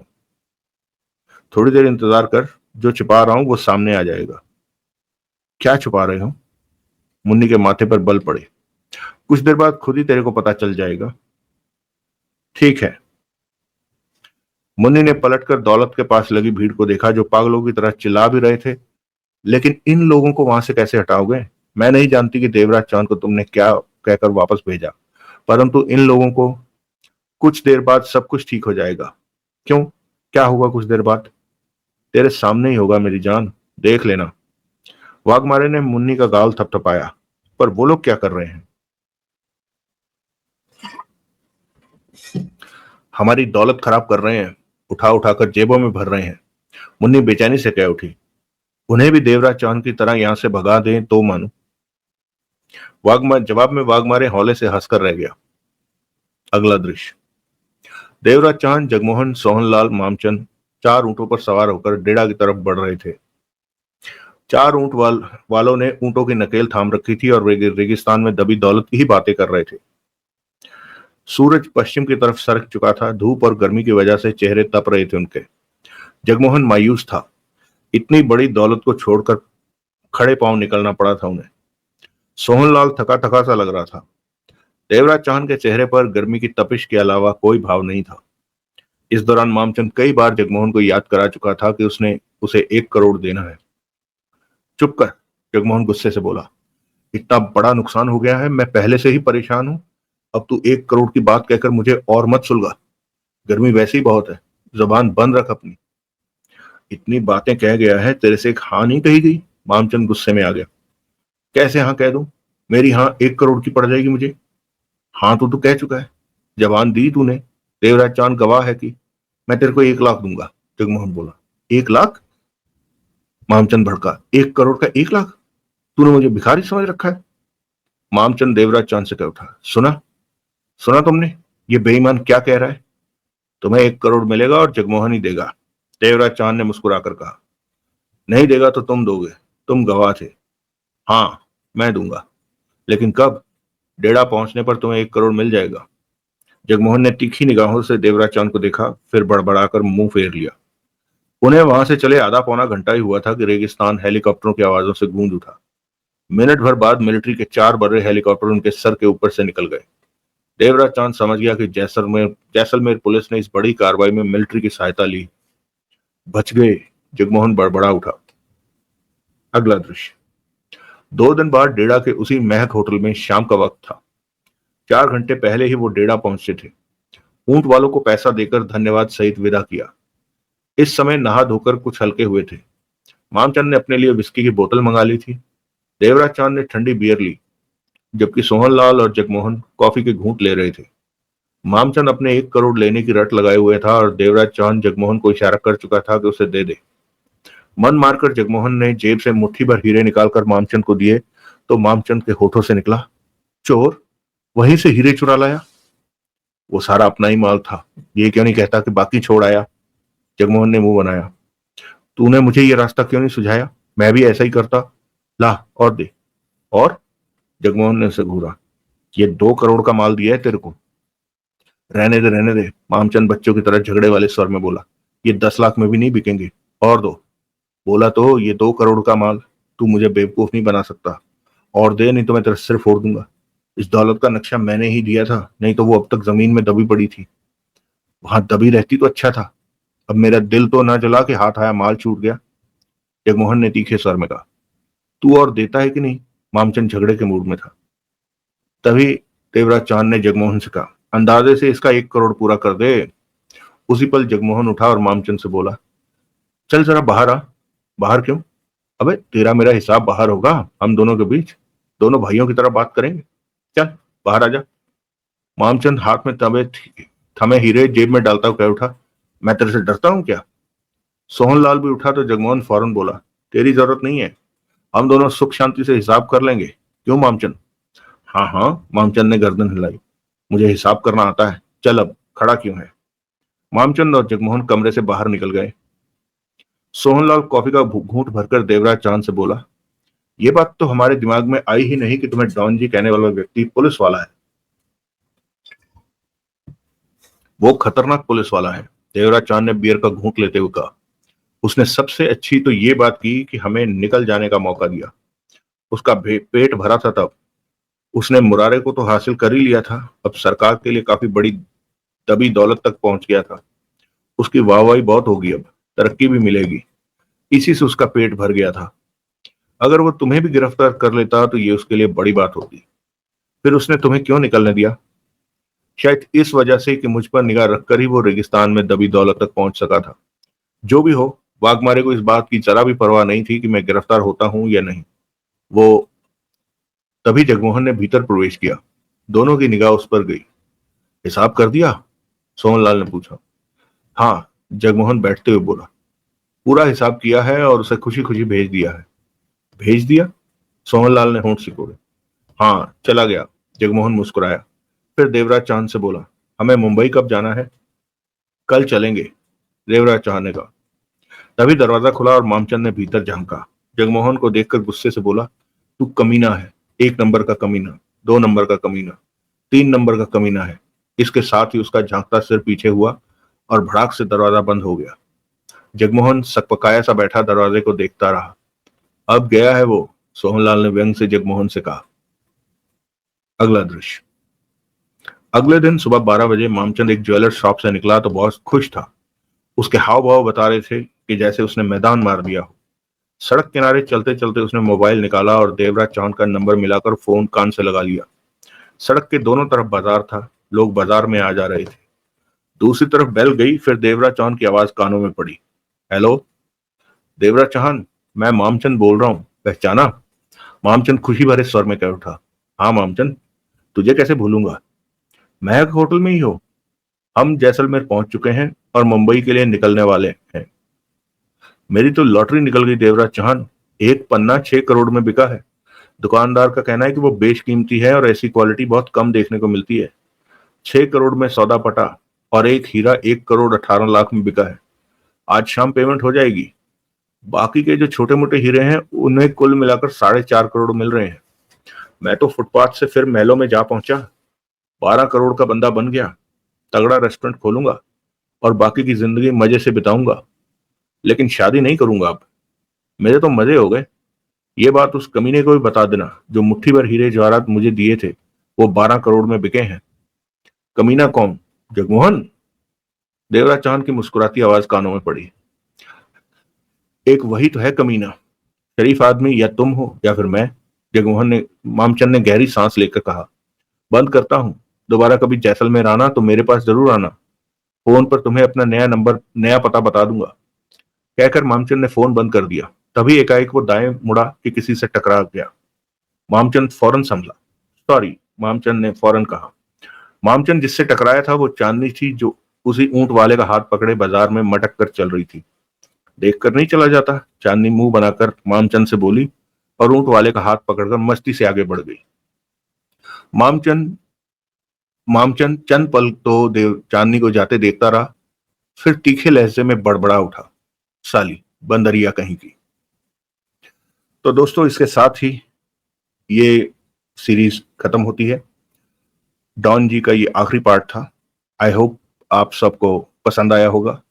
थोड़ी देर इंतजार कर, जो छिपा रहा हूं वो सामने आ जाएगा। क्या छुपा रहे हो? मुन्नी के माथे पर बल पड़े। कुछ देर बाद खुद ही तेरे को पता चल जाएगा। ठीक है। मुन्नी ने पलटकर दौलत के पास लगी भीड़ को देखा जो पागलों की तरह चिल्ला भी रहे थे। लेकिन इन लोगों को वहां से कैसे हटाओगे? मैं नहीं जानती कि देवराज चांद को तुमने क्या कहकर वापस भेजा, परंतु इन लोगों को कुछ देर बाद सब कुछ ठीक हो जाएगा। क्यों? क्या होगा कुछ देर बाद? तेरे सामने ही होगा मेरी जान, देख लेना। वाघमारे ने मुन्नी का गाल थपथपाया। पर वो लोग क्या कर रहे हैं? हमारी दौलत खराब कर रहे हैं, उठा उठाकर जेबों में भर रहे हैं। मुन्नी बेचैनी से कह उठी। उन्हें भी देवराज चांद की तरह यहां से भगा दें तो मानो। जवाब में वाघमारे हौले से हंसकर रह गया। अगला दृश्य। देवराज चांद, जगमोहन, सोहनलाल, मामचंद 4 ऊंटों पर सवार होकर डेरा की तरफ बढ़ रहे थे। 4 ऊंट वालों ने ऊंटों की नकेल थाम रखी थी और रेगिस्तान में दबी दौलत की ही बातें कर रहे थे। सूरज पश्चिम की तरफ सरक चुका था। धूप और गर्मी की वजह से चेहरे तप रहे थे उनके। जगमोहन मायूस था। इतनी बड़ी दौलत को छोड़कर खड़े पांव निकलना पड़ा था उन्हें। सोहनलाल थका थका सा लग रहा था। देवराज चांद के चेहरे पर गर्मी की तपिश के अलावा कोई भाव नहीं था। इस दौरान मामचंद कई बार जगमोहन को याद करा चुका था कि उसने उसे 1 करोड़ देना है। चुप कर, जगमोहन गुस्से से बोला। इतना बड़ा नुकसान हो गया है, मैं पहले से ही परेशान हूं। अब तू 1 करोड़ की बात कहकर मुझे और मत सुलगा। गर्मी वैसे ही बहुत है, जुबान बंद रख अपनी। इतनी बातें कह गया है, तेरे से एक हाँ नहीं कही गई? मामचंद गुस्से में आ गया। कैसे हाँ कह दूं? मेरी हाँ 1 करोड़ की पड़ जाएगी मुझे। हाँ तो तू कह चुका है, जबान दी तूने। देवराज चांद गवाह है कि मैं तेरे को 1 लाख दूंगा। जगमोहन बोला। 1 लाख? मामचंद भड़का। 1 करोड़ का 1 लाख? तूने मुझे भिखारी समझ रखा है? मामचंद देवराज चांद से कह उठा। सुना, सुना तुमने? ये बेईमान क्या कह रहा है? तुम्हें 1 करोड़ मिलेगा और जगमोहन ही देगा। देवराज चांद ने मुस्कुराकर कहा। नहीं देगा तो तुम दोगे। तुम गवाह थे। हाँ, मैं दूंगा। लेकिन कब? डेरा पहुंचने पर तुम्हें 1 करोड़ मिल जाएगा। जगमोहन ने तीखी निगाहों से देवराज चांद को देखा, फिर बड़बड़ाकर मुंह फेर लिया। उन्हें वहां से चले आधा पौना घंटा ही हुआ था कि रेगिस्तान हेलीकॉप्टरों की आवाजों से गूंज उठा। मिनट भर बाद मिलिट्री के 4 बड़े हेलीकॉप्टर उनके सर के ऊपर से निकल गए। देवराज चांद समझ गया कि जैसलमेर पुलिस ने इस बड़ी कार्रवाई में मिलिट्री की सहायता ली। बच गए। जगमोहन बड़बड़ा उठा। अगला दृश्य। 2 दिन बाद डेरा के उसी महक होटल में शाम का वक्त था। 4 घंटे पहले ही वो डेरा पहुंचे थे। ऊंट वालों को पैसा देकर धन्यवाद सहित विदा किया। इस समय नहा धोकर कुछ हल्के हुए थे। मामचंद ने अपने लिए विस्की की बोतल मंगा ली थी। देवराज चांद ने ठंडी बियर ली, जबकि सोहनलाल और जगमोहन कॉफी के घूंट ले रहे थे। मामचंद अपने 1 करोड़ लेने की रट लगाए हुए था और देवराज चांद जगमोहन को इशारा कर चुका था कि उसे दे दे। मन मारकर जगमोहन ने जेब से मुट्ठी भर हीरे निकालकर मामचंद को दिए तो मामचंद के होठों से निकला, चोर, वहीं से हीरे चुरा लाया? वो सारा अपना ही माल था। ये क्यों नहीं कहता कि बाकी छोड़ आया? जगमोहन ने मुंह बनाया। तूने मुझे ये रास्ता क्यों नहीं सुझाया? मैं भी ऐसा ही करता। ला और दे। और? जगमोहन ने उसे घूरा। ये 2 करोड़ का माल दिया है तेरे को। रहने दे, रहने दे, मामचंद बच्चों की तरह झगड़े वाले स्वर में बोला। ये 10 लाख में भी नहीं बिकेंगे। और दो। बोला तो ये 2 करोड़ का माल। तू मुझे बेवकूफ नहीं बना सकता। और दे, नहीं तो मैं तेरा सिर फोड़ दूंगा। इस दौलत का नक्शा मैंने ही दिया था, नहीं तो वो अब तक जमीन में दबी पड़ी थी। वहां दबी रहती तो अच्छा था। अब मेरा दिल तो ना जला कि हाथ आया माल छूट गया। जगमोहन ने तीखे स्वर में कहा। तू और देता है कि नहीं? मामचंद झगड़े के मूड में था। तभी देवराज चांद ने जगमोहन से कहा, अंदाजे से इसका 1 करोड़ पूरा कर दे। उसी पल जगमोहन उठा और मामचंद से बोला, चल जरा बाहर आ। बाहर क्यों? अबे तेरा मेरा हिसाब बाहर होगा, हम दोनों के बीच। दोनों भाइयों की तरह बात करेंगे। चल बाहर आ जा। मामचंद हाथ में थमे हीरे जेब में डालता हुआ कह उठा, मैं तेरे से डरता हूं क्या? सोहनलाल भी उठा तो जगमोहन फौरन बोला, तेरी जरूरत नहीं है। हम दोनों सुख शांति से हिसाब कर लेंगे। क्यों मामचंद? हाँ हाँ, मामचंद ने गर्दन हिलाई। मुझे हिसाब करना आता है। चल अब खड़ा क्यों है? मामचंद और जगमोहन कमरे से बाहर निकल गए। सोहनलाल कॉफी का घूंट भरकर देवराज चांद से बोला, ये बात तो हमारे दिमाग में आई ही नहीं कि तुम्हें डॉन जी कहने वाला व्यक्ति पुलिस वाला है। वो खतरनाक पुलिस वाला है। देवराज चांद ने बियर का घूंट लेते हुए कहा। उसने सबसे अच्छी तो ये बात की कि हमें निकल जाने का मौका दिया। उसका पेट भरा था तब। उसने मुरारे को तो हासिल कर ही लिया था, अब सरकार के लिए काफी बड़ी दबी दौलत तक पहुंच गया था। उसकी वाहवाही बहुत होगी, अब तरक्की भी मिलेगी। इसी से उसका पेट भर गया था। अगर वो तुम्हें भी गिरफ्तार कर लेता तो ये उसके लिए बड़ी बात होती। फिर उसने तुम्हें क्यों निकलने दिया? शायद इस वजह से कि मुझ पर निगाह रखकर ही वो रेगिस्तान में दबी दौलत तक पहुंच सका था। जो भी हो, वाघमारे को इस बात की जरा भी परवाह नहीं थी कि मैं गिरफ्तार होता हूं या नहीं। वो तभी जगमोहन ने भीतर प्रवेश किया। दोनों की निगाह उस पर गई। हिसाब कर दिया? सोहनलाल ने पूछा। हाँ, जगमोहन बैठते हुए बोला। पूरा हिसाब किया है और उसे खुशी खुशी भेज दिया है। भेज दिया? सोहनलाल ने होंठ सिकोड़े। हाँ, चला गया। जगमोहन मुस्कुराया, फिर देवराज चांद से बोला, हमें मुंबई कब जाना है? कल चलेंगे, देवराज चांद ने कहा। तभी दरवाजा खुला और मामचंद ने भीतर झांका। जगमोहन को देखकर गुस्से से बोला, तू कमीना है। 1 नंबर का कमीना, 2 नंबर का कमीना, 3 नंबर का कमीना है। इसके साथ ही उसका झांकता सिर पीछे हुआ और भड़ाक से दरवाजा बंद हो गया। जगमोहन सकपकाया सा बैठा दरवाजे को देखता रहा। अब गया है वो, सोहनलाल ने व्यंग से जगमोहन से कहा। अगला दृश्य। अगले दिन सुबह 12 बजे मामचंद एक ज्वेलर शॉप से निकला तो बहुत खुश था। उसके हाव भाव बता रहे थे कि जैसे उसने मैदान मार दिया हो। सड़क किनारे चलते चलते उसने मोबाइल निकाला और देवराज चांद का नंबर मिलाकर फोन कान से लगा लिया। सड़क के दोनों तरफ बाजार था। लोग बाजार में आ जा रहे थे। दूसरी तरफ बेल गई, फिर देवराज चांद की आवाज कानों में पड़ी। हेलो, देवराज चांद, मैं मामचंद बोल रहा हूँ। पहचाना? मामचंद खुशी भरे स्वर में कह उठा। हाँ मामचंद, तुझे कैसे भूलूंगा। महक होटल में ही हो? हम जैसलमेर पहुंच चुके हैं और मुंबई के लिए निकलने वाले हैं। मेरी तो लॉटरी निकल गई देवराज चांद। एक पन्ना 6 करोड़ में बिका है। दुकानदार का कहना है कि वो बेशकीमती है और ऐसी क्वालिटी बहुत कम देखने को मिलती है। 6 करोड़ में सौदा पटा और एक हीरा 1 करोड़ 18 लाख में बिका है। आज शाम पेमेंट हो जाएगी। बाकी के जो छोटे मोटे हीरे हैं उन्हें कुल मिलाकर 4.5 करोड़ मिल रहे हैं। मैं तो फुटपाथ से फिर महलों में जा पहुंचा। 12 करोड़ का बंदा बन गया। तगड़ा रेस्टोरेंट खोलूंगा और बाकी की जिंदगी मजे से बिताऊंगा। लेकिन शादी नहीं करूंगा अब। मेरे तो मजे हो गए। ये बात उस कमीने को भी बता देना जो मुट्ठी भर हीरे जवाहरात मुझे दिए थे, वो 12 करोड़ में बिके हैं। कमीना कौन? जगमोहन? देवराज चौहान की मुस्कुराती आवाज कानों में पड़ी। एक वही तो है कमीना। शरीफ आदमी या तुम हो या फिर मैं। जगमोहन ने मामचंद ने गहरी सांस लेकर कहा। बंद करता हूं। दोबारा कभी जैसलमेर आना तो मेरे पास जरूर आना। फोन पर तुम्हें अपना नया पता बता दूंगा। कहकर मामचंद ने फोन बंद कर दिया। तभी एकाएक वो दाएं मुड़ा कि किसी से टकरा गया। मामचंद फौरन संभला। सॉरी, मामचंद ने फौरन कहा। मामचंद जिससे टकराया था वो चांदनी थी जो उसी ऊंट वाले का हाथ पकड़े बाजार में मटक कर चल रही थी। देखकर नहीं चला जाता, चांदनी मुंह बनाकर मामचंद से बोली और ऊंट वाले का हाथ पकड़कर मस्ती से आगे बढ़ गई। मामचंद मामचंद चंद पल तो देव चांदनी को जाते देखता रहा, फिर तीखे लहजे में बड़बड़ा उठा। साली बंदरिया कहीं की। तो दोस्तों, इसके साथ ही ये सीरीज खत्म होती है। डॉन जी का ये आखिरी पार्ट था। आई होप आप सबको पसंद आया होगा।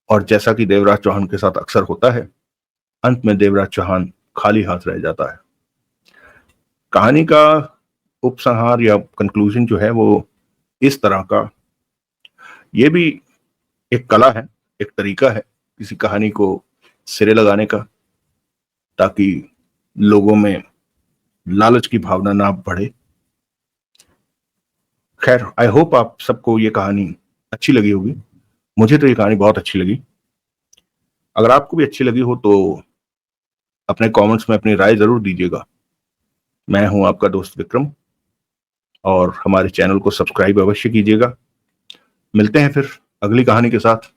और जैसा कि देवराज चौहान के साथ अक्सर होता है, अंत में देवराज चौहान खाली हाथ रह जाता है। कहानी का उपसंहार या कंक्लूजन जो है वो इस तरह का, ये भी एक कला है, एक तरीका है किसी कहानी को सिरे लगाने का, ताकि लोगों में लालच की भावना ना बढ़े। खैर, आई होप आप सबको ये कहानी अच्छी लगी होगी। मुझे तो ये कहानी बहुत अच्छी लगी। अगर आपको भी अच्छी लगी हो तो अपने कमेंट्स में अपनी राय जरूर दीजिएगा। मैं हूं आपका दोस्त विक्रम, और हमारे चैनल को सब्सक्राइब अवश्य कीजिएगा। मिलते हैं फिर अगली कहानी के साथ।